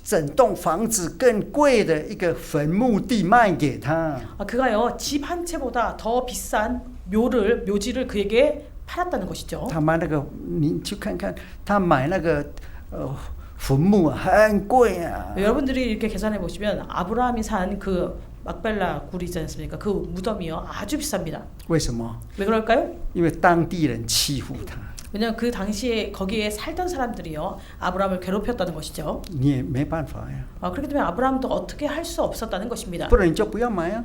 整栋房子更贵的一个坟墓地卖给他。 그가요 집 한 채보다 더 비싼 묘지를 그에게 팔았다는 것이죠. 他买那个，你去看看，他买那个坟墓很贵啊。 여러분들이 이렇게 계산해 보시면 아브라함이 산 그 막벨라 굴이지 않습니까? 그 무덤이요 아주 비쌉니다. 为什么？ 왜 그럴까요? 因为当地人欺负他。 왜냐하면 그 당시에 거기에 살던 사람들이요 아브라함을 괴롭혔다는 것이죠. 你也没办法呀。 그렇기 때문에 아브라함도 어떻게 할 수 없었다는 것입니다. 不然你就不要买啊。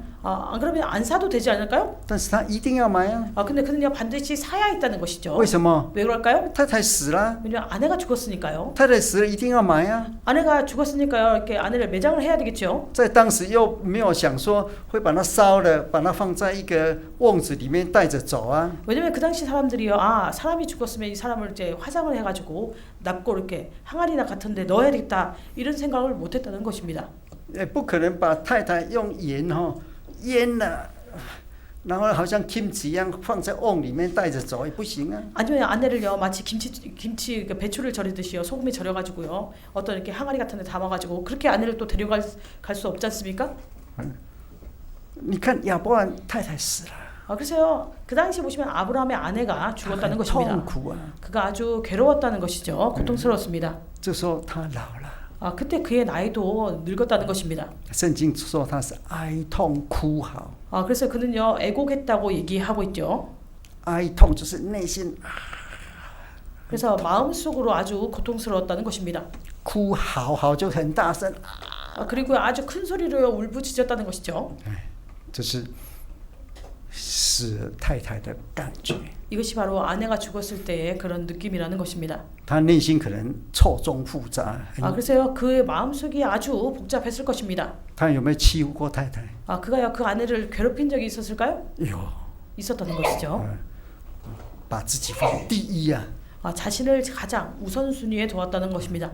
안 그러면 안 사도 되지 않을까요? 但是他一定要买啊。 근데 그는요 반드시 사야 했다는 것이죠. 为什么？ 왜 그럴까요? 太太死了， 왜냐면 아내가 죽었으니까요. 太太死了一定要买啊。 아내가 죽었으니까요 이렇게 아내를 매장을 해야 되겠죠. 在当时又没有想说会把它烧了，把它放在一个瓮子里面带着走啊。 왜냐면 그 당시 사람들이요 사람이 죽었으면 이 사람을 이제 화장을 해가지고 납고 이렇게 항아리나 같은데 넣어야 되겠다 이런 생각을 못했다는 것입니다. 也不可能把太太用盐腌了，然后好像 kimchi 一样放在瓮里面带着走也不行啊。 아니면 아내를요 마치 김치 그 배추를 절이듯이요 소금에 절여가지고요 어떤 이렇게 항아리 같은데 담아가지고 그렇게 아내를 또 데려갈 수 없지 않습니까? 你看亚伯兰太太死了， 그래서요 그 당시 보시면 아브라함의 아내가 죽었다는 것입니다. 痛苦啊。 그가 아주 괴로웠다는 것이죠. 고통스러웠습니다. 这时候他老了， 그때 그의 나이도 늙었다는 것입니다. 圣经说他是哀痛哭嚎。 그래서 그는요 애곡했다고 얘기하고 있죠. 哀痛就是内心 그래서 마음속으로 아주 고통스러웠다는 것입니다. 哭嚎就很大声。 그리고 아주 큰 소리로 울부짖었다는 것이죠. 这是死太太的感觉。 이것이 바로 아내가 죽었을 때의 그런 느낌이라는 것입니다. 他内心可能错综复杂。 그래서요 그의 마음속이 아주 복잡했을 것입니다. 他有没有欺负过太太？ 그가요 그 아내를 괴롭힌 적이 있었을까요? 有， 있었다는 것이죠. 把自己放第一啊， 자신을 가장 우선순위에 두었다는 것입니다.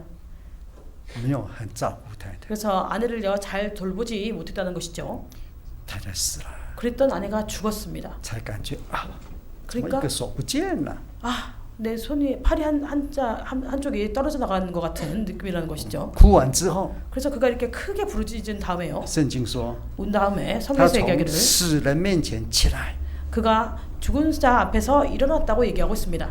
没有很照顾太太。 그래서 아내를요 잘 돌보지 못했다는 것이죠. 太太死了， 그랬던 아내가 죽었습니다. 才感觉怎么一 그러니까 个手不见了？ 내 손이 팔이 한쪽이 떨어져 나가는 것 같은 느낌이라는 것이죠. 哭完之后， 그래서 그가 이렇게 크게 부르짖은 다음에요. 圣经说 온 다음에 他 성경에서 从 얘기하기를 死人面前起来。 그가 죽은 자 앞에서 일어났다고 얘기하고 있습니다.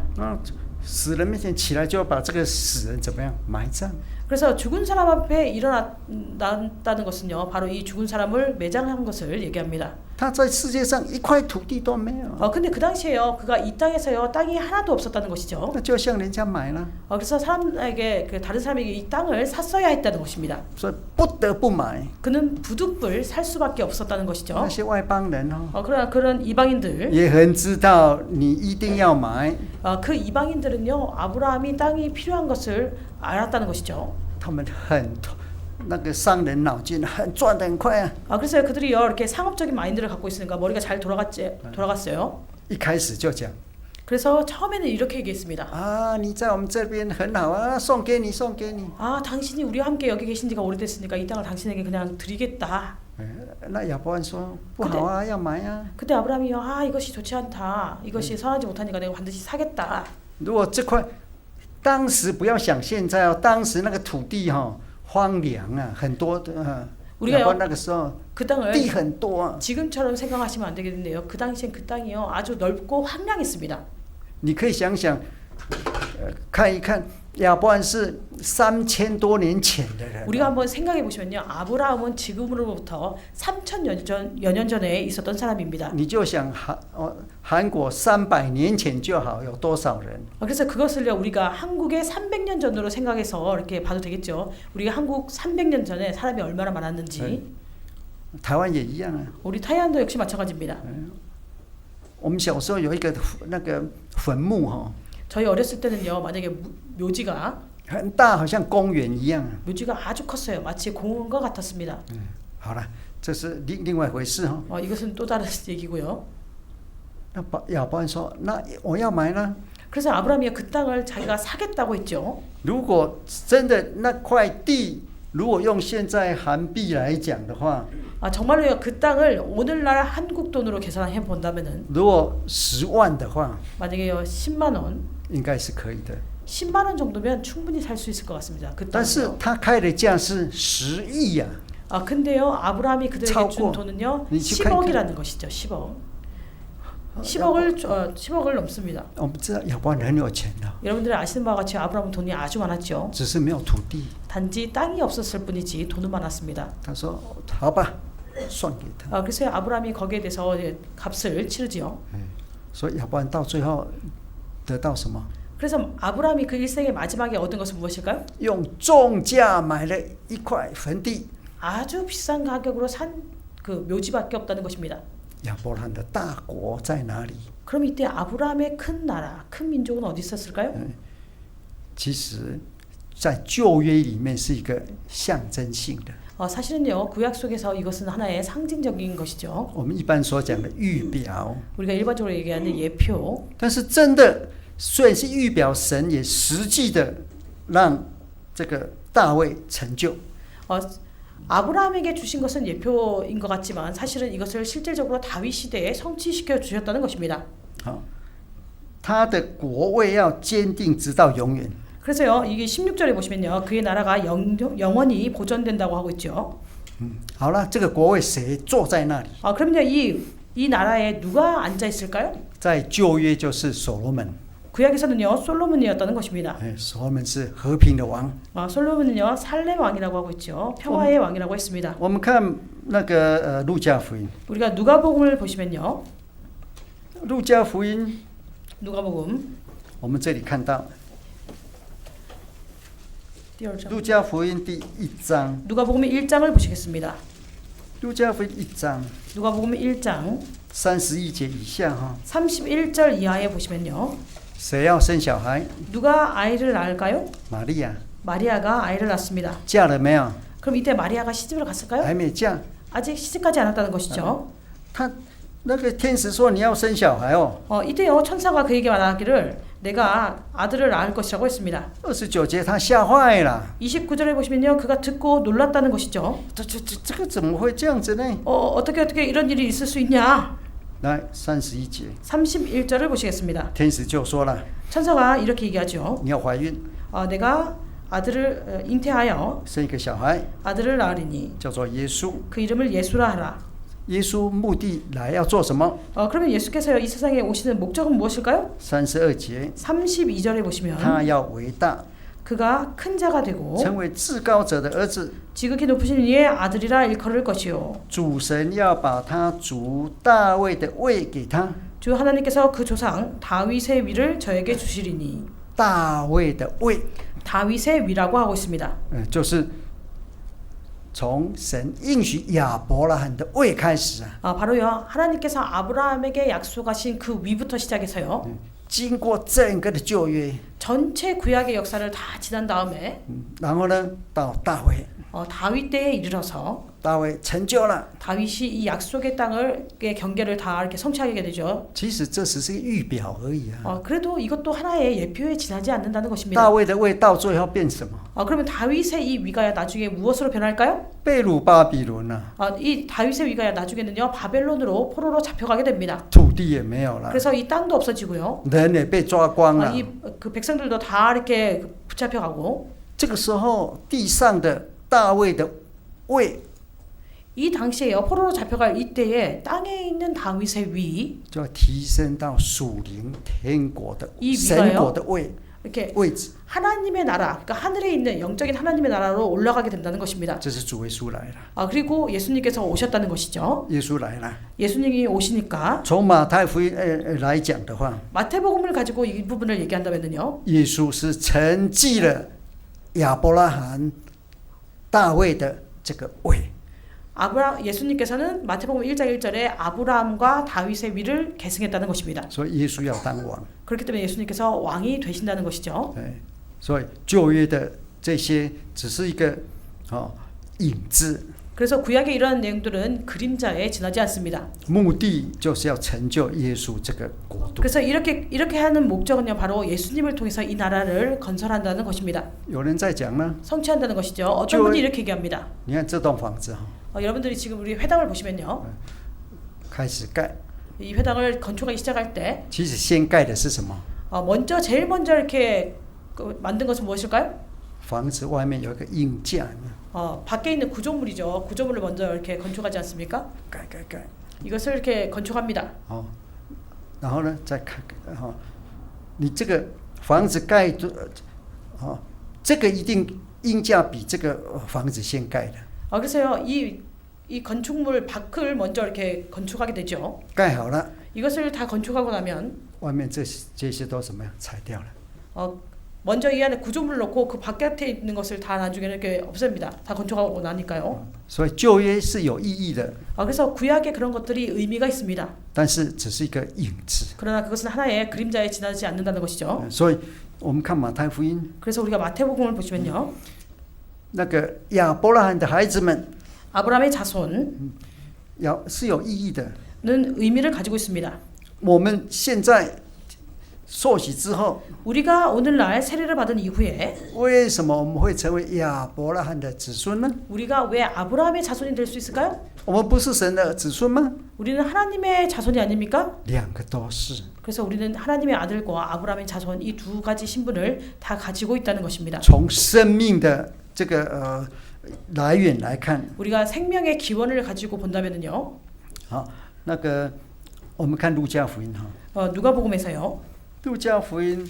死人面前起来就要把这个死人怎么样埋葬？ 그래서 죽은 사람 앞에 일어났다는 것은요 바로 이 죽은 사람을 매장한 것을 얘기합니다. 他在世界上一块土地都没有， 근데 그 당시에요 그가 이 땅에서요 땅이 하나도 없었다는 것이죠. 那就向人家买了， 그래서 사람에게 다른 사람에게 이 땅을 샀어야 했다는 것입니다. 所以不得不买。 그는 부득불 살 수밖에 없었다는 것이죠. 那些外邦人그러나 그런 이방인들 也很知道你一定要买， 그 이방인들은요 아브라함이 땅이 필요한 것을 알았다는 것이죠. 他们那个商人脑筋转得很快啊。 그래서 그들이요 이렇게 상업적인 마인드를 갖고 있으니까 머리가 잘 돌아갔어요. 一开始就讲 그래서 처음에는 이렇게 얘기했습니다. 啊，你在我们这边很好啊，送给你，送给你。 당신이 우리와 함께 여기 계신 지가 오래됐으니까 이 땅을 당신에게 그냥 드리겠다. 那亚伯兰说不好啊，要买啊。 그때 아브라함이요 이것이 좋지 않다. 이것이 선하지 못하니까 내가 반드시 사겠다. 如果这块，当时不要想现在哦，当时那个土地荒凉啊，很多的亚伯那个时候 그 땅을 地很多啊。 지금처럼 생각하시면 안 되겠는데요. 그 당시엔 그 땅이요 아주 넓고 황량했습니다. 你可以想想，看一看，亚伯兰是3000多年前的人。 우리가 한번 생각해 보시면요. 아브라함은 지금으로부터 3000여 년 전에 있었던 사람입니다. 你就想韩国300年前就好，有多少人？ 그래서 그것을요 우리가 한국의 300년 전으로 생각해서 이렇게 봐도 되겠죠. 우리가 한국 300년 전에 사람이 얼마나 많았는지. 台湾也一样啊。 우리 타이완도 역시 마찬가지입니다. 我们小时候有一个那个坟墓저희 어렸을 때는요 만약에 묘지가 很大，好像公园一样。 묘지가 아주 컸어요. 마치 공원과 같았습니다. 好了，这是另外一回事이것은 또 다른 얘기고요. 那亚伯兰说：“那我要买呢。” 그래서 아브라함이 그 땅을 자기가 사겠다고 했죠. 如果真的那块地，如果用现在韩币来讲的话， 정말로요 그 땅을 오늘날 한국 돈으로 계산해 본다면은 如果10万的话， 만약에요 10만 원, 应该是可以的。 10만 원 정도면 충분히 살 수 있을 것 같습니다. 그 但是 땅을요. 他开的价是10亿呀。 근데요 아브라함이 그들에게 준 차고. 돈은요 니 지금 10억이라는 것이죠. 10억. 10억을 넘습니다. 我们知道亚伯兰很有钱的， 여러분들이 아시는 바와 같이 아브라함은 돈이 아주 많았죠. 只是没有土地。 단지 땅이 없었을 뿐이지 돈은 많았습니다. 他说：“好吧，算给他。” 그래서 아브라함이 거기에 대해서 값을 치르지요. 所以亚伯兰到最后得到什么？ 그래서 아브라함이 그 일생의 마지막에 얻은 것은 무엇일까요? 用重价买了一块坟地。 아주 비싼 가격으로 산 그 묘지밖에 없다는 것입니다. 亚伯兰的大国在哪里？ 그럼 이때 아브라함의 큰 나라, 큰 민족은 어디 있었을까요? 其实，在旧约里面是一个象征性的。 사실은요 구약 속에서 이것은 하나의 상징적인 것이죠. 我们一般所讲的预表。 우리가 일반적으로 얘기하는 예표. 但是真的，虽然是预表，神也实际的让这个大卫成就。 아브라함에게 주신 것은 예표인 것 같지만 사실은 이것을 실질적으로 다윗 시대에 성취시켜 주셨다는 것입니다. 他的国位要坚定直到永远。 그래서요 이게 16절에 보시면요 그의 나라가 영원히 보존된다고 하고 있죠. 好了，这个国位谁坐在那里？ 그럼요 이 나라에 누가 앉아 있을까요? 在旧约就是所罗门。 구약에서는요 솔로몬이었다는 것입니다. 所罗门是和平的王。 솔로몬은요 살렘 왕이라고 하고 있죠. 평화의 왕이라고 했습니다. 我们看那个路加福音。 우리가 누가복음을 보시면요. 路加福音， 누가복음 我们这里看到 2장. 路加福音第1章。 누가복음 1장을 보시겠습니다. 路加福音1章 누가복음 1장 31节以下 31절 이하에 보시면요. 谁要生小孩？ 누가 아이를 낳을까요? 玛利亚。 마리아가 아이를 낳습니다. 嫁了没有？ 그럼 이때 마리아가 시집을 갔을까요? 还没嫁。 아직 시집가지 않았다는 것이죠. 他那个天使说你要生小孩哦。 이때요 천사가 그에게 말하기를 내가 아들을 낳을 것이라고 했습니다. 29节他吓坏了。 29절에 보시면요 그가 듣고 놀랐다는 것이죠. 这个怎么会这样子呢？ 어떻게 이런 일이 있을 수 있냐? 来31节， 31절을 보시겠습니다. 天使就说了， 천사가 이렇게 얘기하죠. 你要怀孕， 내가 아들을 잉태하여 生一个小孩， 아들을 낳으리니 叫做耶稣。 그 이름을 예수라 하라. 耶稣目的来要做什么？ 그러면 예수께서요 이 세상에 오시는 목적은 무엇일까요? 32节， 32절에 보시면 他要伟大， 그가 큰 자가 되고 成为至高者的儿子。 지극히 높으신 이의 아들이라 일컬을 것이요. 主神要把他主大卫的位给他。 주 하나님께서 그 조상 다윗의 위를 저에게 주시리니. 大卫的位， 다윗의 위라고 하고 있습니다. 就是从神应许亚伯拉罕的位开始啊。 바로요 하나님께서 아브라함에게 약속하신 그 위부터 시작해서요. 经过整个的旧约， 전체 구약의 역사를 다 지난 다음에 然后呢，到大卫， 다윗 때에 이르러서 大卫成就了。 다윗이 이 약속의 땅의 경계를 다 이렇게 성취하게 되죠. 其实这只是个预表而已啊。 그래도 이것도 하나의 예표에 지나지 않는다는 것입니다. 大卫的位到最后变什么？ 그러면 다윗의 이 위가야 나중에 무엇으로 변할까요? 被掳巴比伦啊， 이 다윗의 위가야 나중에는요 바벨론으로 포로로 잡혀가게 됩니다. 土地也没有了， 그래서 이 땅도 없어지고요. 人也被抓光了。 그 백성들도 다 이렇게 붙잡혀가고 这个时候，地上的大卫的位 이 당시에요 포로로 잡혀갈 이때에 땅에 있는 다윗의 위 就要提升到属灵天国的 이 神 위가요 国的位 이렇게 位置， 하나님의 나라, 그러니까 하늘에 있는 영적인 하나님의 나라로 올라가게 된다는 것입니다. 这是主耶稣来了， 그리고 예수님께서 오셨다는 것이죠. 耶稣来了。 예수님이 오시니까 从马太福音来讲的话， 마태복음을 가지고 이 부분을 얘기한다면요. 耶稣是承继了亚伯拉罕、大卫的这个位。 예수님께서는 마태복음 1장 1절에 아브라함과 다윗의 위를 계승했다는 것입니다. 所以耶稣要当王。 그렇기 때문에 예수님께서 왕이 되신다는 것이죠. 对，所以旧约的这些只是一个影子， 그래서 구약에 이러한 내용들은 그림자에 지나지 않습니다. 目的就是要成就耶稣这个国度。 그래서 이렇게 하는 목적은요 바로 예수님을 통해서 이 나라를 건설한다는 것입니다. 有人在讲呢， 성취한다는 것이죠. 어떤 분이 이렇게 얘기합니다. 你看这栋房子 여러분들이 지금 우리 회당을 보시면요. 开始盖， 이 회당을 건축하기 시작할 때 其实先盖的是什么？ 제일 먼저 이렇게 만든 것은 무엇일까요? 房子外面有一个硬架， 밖에 있는 구조물이죠. 구조물을 먼저 이렇게 건축하지 않습니까? 盖。 이것을 이렇게 건축합니다. 然后呢再看，你这个房子盖这个一定硬架比这个房子先盖的。 그래서요 이 건축물 밖을 먼저 이렇게 건축하게 되죠. 盖好了， 이것을 다 건축하고 나면 外面这些都怎么样？裁掉了。 먼저 이 안에 구조물을 넣고 그 바깥에 있는 것을 다 나중에는 이렇게 없앱니다. 다 건축하고 나니까요. 所以旧约是有意义的， 그래서 구약에 그런 것들이 의미가 있습니다. 但是只是一个影子。 그러나 그것은 하나의 그림자에 지나지 않는다는 것이죠. 所以我们看马太福音， 그래서 우리가 마태복음을 보시면요. 那个亚伯拉罕的孩子们 아브라함의 자손은 是有意义的。 의미를 가지고 있습니다. 我们现在受洗之后， 우리가 오늘날 세례를 받은 이후에 为什么我们会成为亚伯拉罕的子孙呢？ 우리가 왜 아브라함의 자손이 될 수 있을까요? 我们不是神的子孙吗？ 우리는 하나님의 자손이 아닙니까? 两个都是。 그래서 우리는 하나님의 아들과 아브라함의 자손 이 두 가지 신분을 다 가지고 있다는 것입니다. 从生命的这个来源来看， 우리가 생명의 기원을 가지고 본다면은요. 那个我们看路加福音누가복음에서요. 路加福音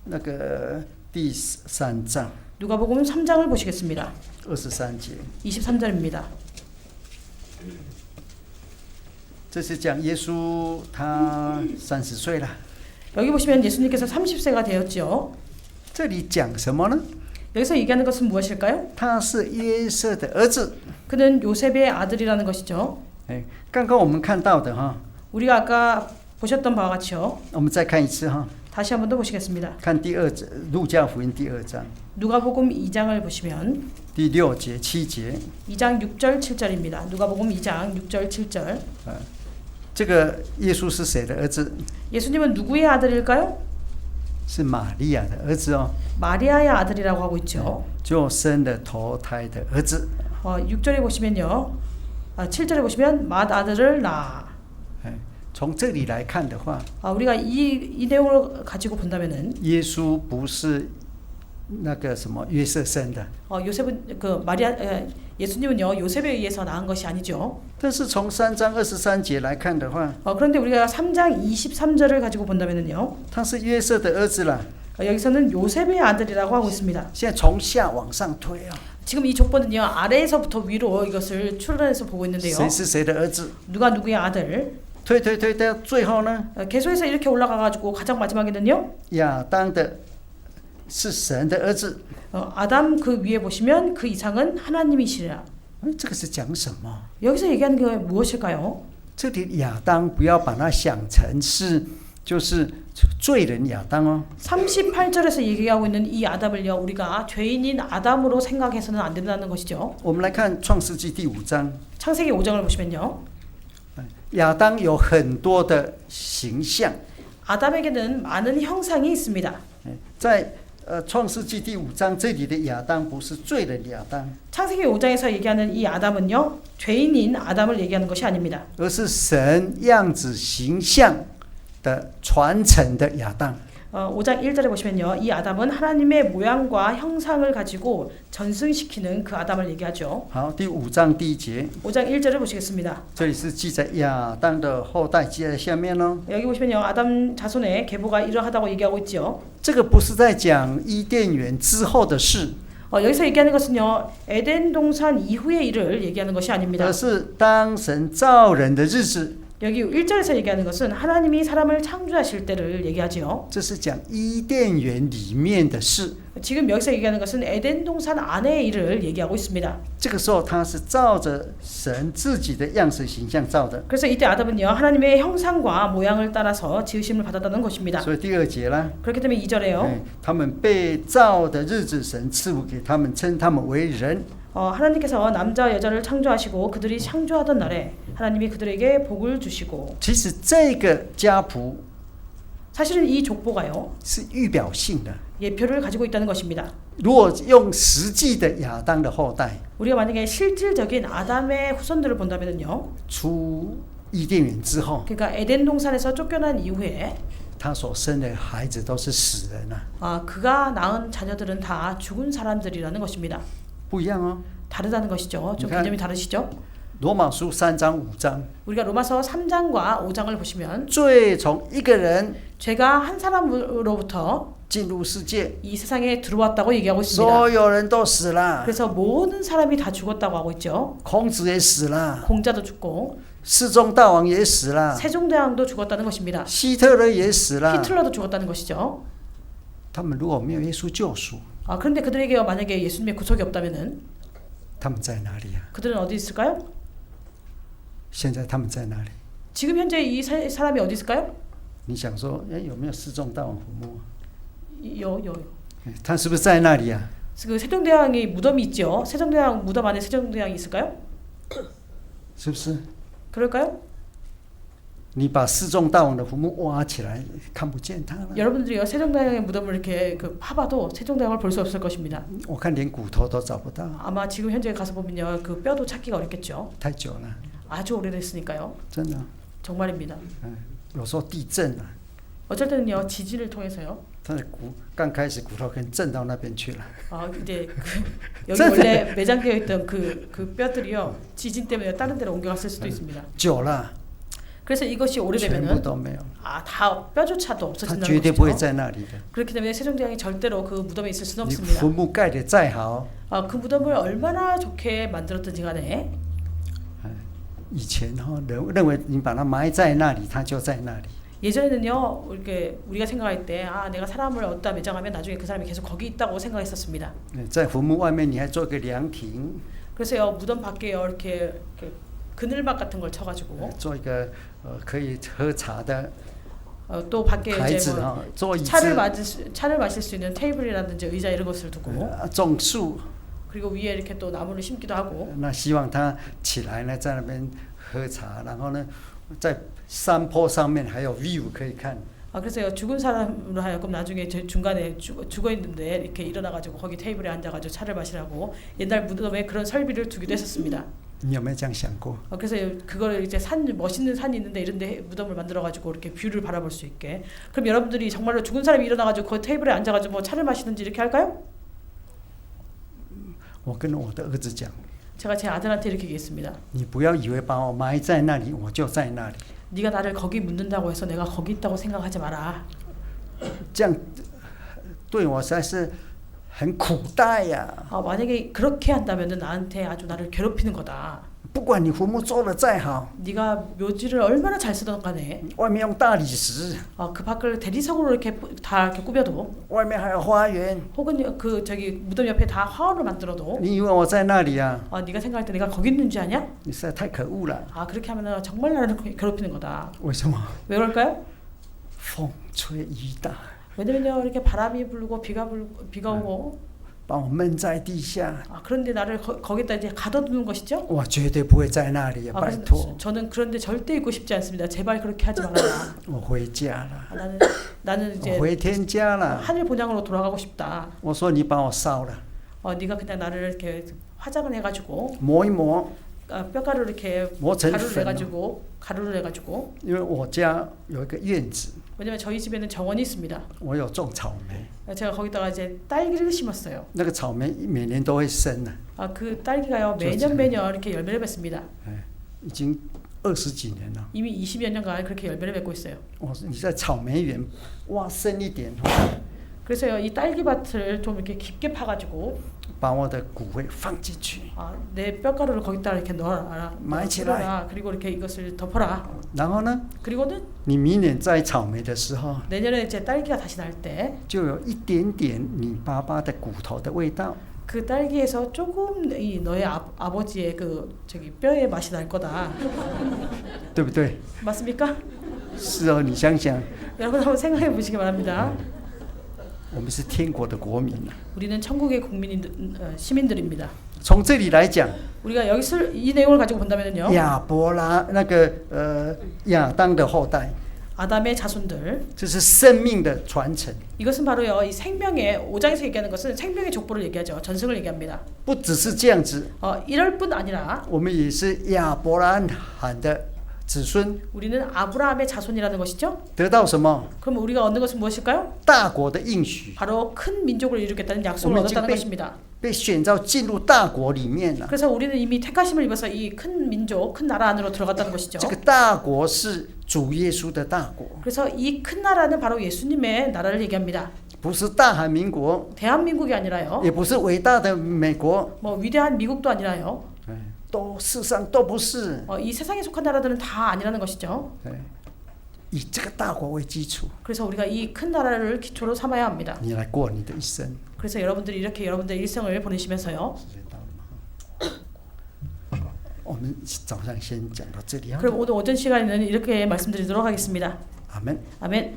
那个第3章 누가복음 3장을 보시겠습니다. 23节， 23절입니다. 这是讲耶稣他30岁了。 여기 보시면 예수님께서 30세가 되었죠. 这里讲什么呢？ 여기서 얘기하는 것은 무엇일까요? 他是约瑟的儿子。 그는 요셉의 아들이라는 것이죠. 刚刚我们看到的 우리가 아까 보셨던 바와 같이요. 我们再看一次 다시 한번 더 보시겠습니다. 看路加福音第2章 누가복음 2장을 보시면 第6节、7节。 2장 6절 7절입니다. 누가복음 2장 6절 7절. 这个耶稣是谁的儿子？ 예수님은 누구의 아들일까요? 是玛利亚的儿子哦， 마리아의 아들이라고 하고 있죠. 就生了头胎的儿子。 6절에 보시면요. 7절에 보시면 맏 아들을 낳아. 从这里来看的话， 우리가 이 내용을 가지고 본다면은 耶稣不是那个什么约瑟生的， 요셉은 예수님은요 요셉에 의해서 낳은 것이 아니죠. 但是从3章23节来看的话， 그런데 우리가 3장 23절을 가지고 본다면은요. 他是约瑟的儿子啦。 여기서는 요셉의 아들이라고 하고 있습니다. 现在从下往上推啊， 지금 이 족보는요 아래에서부터 위로 이것을 추론해서 보고 있는데요. 谁是谁的儿子？ 누가 누구의 아들? 推到最后呢， 계속해서 이렇게 올라가가지고 가장 마지막에는요. 亚当的是神的儿子。 아담 그 위에 보시면 그 이상은 하나님이시라. 这个是讲什么？ 여기서 얘기하는 게 무엇일까요? 这里亚当不要把它想成是就是罪人亚当哦。 38절에서 얘기하고 있는 이 아담을요, 우리가 죄인인 아담으로 생각해서는 안 된다는 것이죠. 我们来看创世纪第5章， 창세기 5장을 보시면요. 亚当有很多的形象， 아담에게는 많은 형상이 있습니다. 在创世纪第5章这里的亚当不是罪人亚当， 창세기 5장에서 얘기하는 이 아담은요, 죄인인 아담을 얘기하는 것이 아닙니다. 而是神样子形象的传承的亚当。 5장 1절에 보시면요, 이 아담은 하나님의 모양과 형상을 가지고 전승시키는 그 아담을 얘기하죠. 好，第5章第1节， 5장 1절을 보시겠습니다. 这里是记载亚当的后代，记在下面哦。 여기 보시면요, 아담 자손의 계보가 이러하다고 얘기하고 있죠. 这个不是在讲伊甸园之后的事， 여기서 얘기하는 것은요, 에덴 동산 이후의 일을 얘기하는 것이 아닙니다. 而是当神造人的日子。 여기 1절에서 얘기하는 것은 하나님이 사람을 창조하실 때를 얘기하지요. 这是讲伊甸园里面的事。 지금 여기서 얘기하는 것은 에덴 동산 안의 일을 얘기하고 있습니다. 这个时候他是照着神自己的样式形象造的。 그래서 이때 아담은요, 하나님의 형상과 모양을 따라서 지으심을 받았다는 것입니다. 所以第2节啦， 그렇기 때문에 2절에요. 他们被造的日子，神赐福给他们，称他们为人。 하나님께서 남자 여자를 창조하시고 그들이 창조하던 날에 하나님이 그들에게 복을 주시고. 其实这个家谱 사실은 이 족보가요, 是预表性的。 예표를 가지고 있다는 것입니다. 如果用实际的亚当的后代 우리가 만약에 실질적인 아담의 후손들을 본다면요, 出伊甸园之后， 그러니까 에덴 동산에서 쫓겨난 이후에 他所生的孩子都是死人啊， 그가 낳은 자녀들은 다 죽은 사람들이라는 것입니다. 不一样哦。 다르다는 것이죠. 좀 개념이 다르시죠? 罗马书3章5章， 우리가 로마서 3장과 5장을 보시면 罪从一个人 죄가 한 사람으로부터 进入世界， 이 세상에 들어왔다고 얘기하고 있습니다. 所有人都死了， 그래서 모든 사람이 다 죽었다고 하고 있죠. 孔子也死了， 공자도 죽고 世宗大王也死了， 세종대왕도 죽었다는 것입니다. 希特勒也死了。 히틀러도 죽었다는 것이죠. 他们如果没有耶稣救赎， 그런데 그들에게 만약에 예수님의 구속이 없다면은 他们在哪里啊？ 그들은 어디 있을까요? 现在他们在哪里？ 지금 현재 이 사람이 어디 있을까요? 你想说，有没有世宗大王坟墓？ 요. 他是不是在那里啊？ 그 세종대왕이 무덤이 있죠. 세종대왕 무덤 안에 세종대왕이 있을까요? 是不是？ 그럴까요? 你把世宗大王的坟墓挖起来，看不见他了。 여러분들이요, 세종대왕의 무덤을 이렇게 파봐도 세종대왕을 볼 수 없을 것입니다. 我看连骨头都找不到， 아마 지금 현재 가서 보면요, 그 뼈도 찾기가 어렵겠죠. 太久了， 아주 오래됐으니까요. 真的。 정말입니다. 有时候地震啊， 어쩔 때는요, 지진을 통해서요. 他的刚开始骨头可能震到那边去了。 이제 여기 원래 매장되어 있던 그 뼈들이요, 지진 때문에 다른 데로 옮겨갔을 수도 있습니다. 久了， 그래서 이것이 全部 오래되면은 都没有， 다 뼈조차도 他 없어진다는 绝对不会 것이죠. 在那里的。 그렇기 때문에 세종대왕이 절대로 그 무덤에 있을 수는 你 없습니다. 坟墓盖得再好， 그 무덤을 얼마나 좋게 만들었든지 간에 以前认为你把它埋在那里，它就在那里。 예전에는요, 이렇게 우리가 생각할 때 내가 사람을 어디다 매장하면 나중에 그 사람이 계속 거기 있다고 생각했었습니다. 在坟墓外面你还做个凉亭， 그래서요, 무덤 밖에요, 이렇게 그늘막 같은 걸 쳐가지고 做一个可以喝茶的 또 밖에 台 이제 子 뭐 做椅子， 차를 마실 수 있는 테이블이라든지 의자 이런 것을 두고 种树。 그리고 위에 이렇게 또 나무를 심기도 하고 那希望他起来呢，在那边喝茶，然后呢，在山坡上面还有 view 可以看。 그래서요, 죽은 사람으로 하여금 나중에 중간에 죽어 있는데 이렇게 일어나가지고 거기 테이블에 앉아가지고 차를 마시라고 옛날 무덤에 그런 설비를 두기도 했었습니다. 你有没有这样想过？ 그래서 그걸 이제 멋있는 산이 있는데 이런데 무덤을 만들어가지고 이렇게 뷰를 바라볼 수 있게. 그럼 여러분들이 정말로 죽은 사람이 일어나가지고 그 테이블에 앉아가지고 뭐 차를 마시든지 이렇게 할까요? 我跟我的儿子讲， 제가 제 아들한테 이렇게 얘기했습니다. 你不要以为把我埋在那里，我就在那里。 네가 나를 거기 묻는다고 해서 내가 거기 있다고 생각하지 마라. 这样对我实在是很苦待呀。 만약에 그렇게 한다면은 나한테 아주 나를 괴롭히는 거다. 不管你坟墓做得再好， 네가 묘지를 얼마나 잘 쓰던 간에 外面用大理石， 그 밖을 대리석으로 이렇게 다 이렇게 꾸며도 外面还有花园， 혹은 그 저기 무덤 옆에 다 화원을 만들어도 你以为我在那里啊？ 네가 생각할 때 내가 거기 있는 줄 아냐? 你实在太可恶了。 그렇게 하면은 정말 나를 괴롭히는 거다. 为什么？ 왜 그럴까요? 风吹雨打， 왜냐면요 이렇게 바람이 불고 비가 오고 把我闷在地下， 그런데 나를 거기다 이제 가둬두는 것이죠. 我绝对不会在那里，拜 그래서 托， 저는 그런데 절대 있고 싶지 않습니다. 제발 그렇게 하지 말아라. 我回家了， 나는 我 이제 回天家了。 하늘 본향으로 돌아가고 싶다. 我说你把我烧了， 네가 그냥 나를 이렇게 화장을 해가지고 磨一磨， 뼈가루를 이렇게 뭐 전- 가루를 해가지고 因为我家有一个院子， 왜냐면 저희 집에는 정원이 있습니다. 我有种草莓， 제가 거기다가 이제 딸기를 심었어요. 那个草莓每年都会生的， 그 딸기가요 매년 이렇게 열매를 맺습니다. 已经20几年了。 이미 20여 년간 그렇게 열매를 맺고 있어요. 我说你在草莓园挖深一点， 그래서요 이 딸기밭을 좀 이렇게 깊게 파가지고 把我的骨灰放进去， 내 뼈가루를 거기다 이렇게 넣어라.埋起来。 그리고 이렇게 이것을 덮어라. 然后呢， 그리고는 你明年摘草莓的时候， 내년에 이제 딸기가 다시 날 때 就有一点点你爸爸的骨头的味道。 그 딸기에서 조금 이 너의 아버지의 그 저기 뼈의 맛이 날 거다. 对不对？ 맞습니까? 是哦，你想想， 여러분 한번 생각해 보시기 바랍니다. 我们是天国的国民啊。 우리는 천국의 시민들입니다. 从这里来讲， 우리가 이 내용을 가지고 본다면요. 亚伯拉那个亚当的后代， 아담의 자손들. 这是生命的传承， 이것은 바로요. 이 생명의 5장에서 얘기하는 것은 생명의 족보를 얘기하죠. 전승을 얘기합니다. 不只是这样子， 이럴 뿐 아니라 我们也是亚伯拉罕的子孙， 우리는 아브라함의 자손이라는 것이죠. 得到什么 그럼 우리가 얻는 것은 무엇일까요? 大国的应许， 바로 큰 민족을 이루겠다는 약속을 얻었다는 것입니다. 被选召进入大国里面了。 그래서 우리는 이미 택하심을 입어서 이 큰 민족, 큰 나라 안으로 들어갔다는 것이죠. 这个大国是主耶稣的大国， 그래서 이 큰 나라는 바로 예수님의 나라를 얘기합니다. 不是大韩民国， 대한민국이 아니라요. 也不是伟大的美国， 뭐 위대한 미국도 아니라요. 都世上都不是。 이 세상에 속한 나라들은 다 아니라는 것이죠. 以这个大国为基础， 그래서 우리가 이 큰 나라를 기초로 삼아야 합니다. 你来过你的一生。 그래서 여러분들이 이렇게 여러분들의 일생을 보내시면서요. 我们早上先讲到这里啊。 그럼 오늘 오전 시간에는 이렇게 말씀드리도록 하겠습니다. 아멘. 아멘.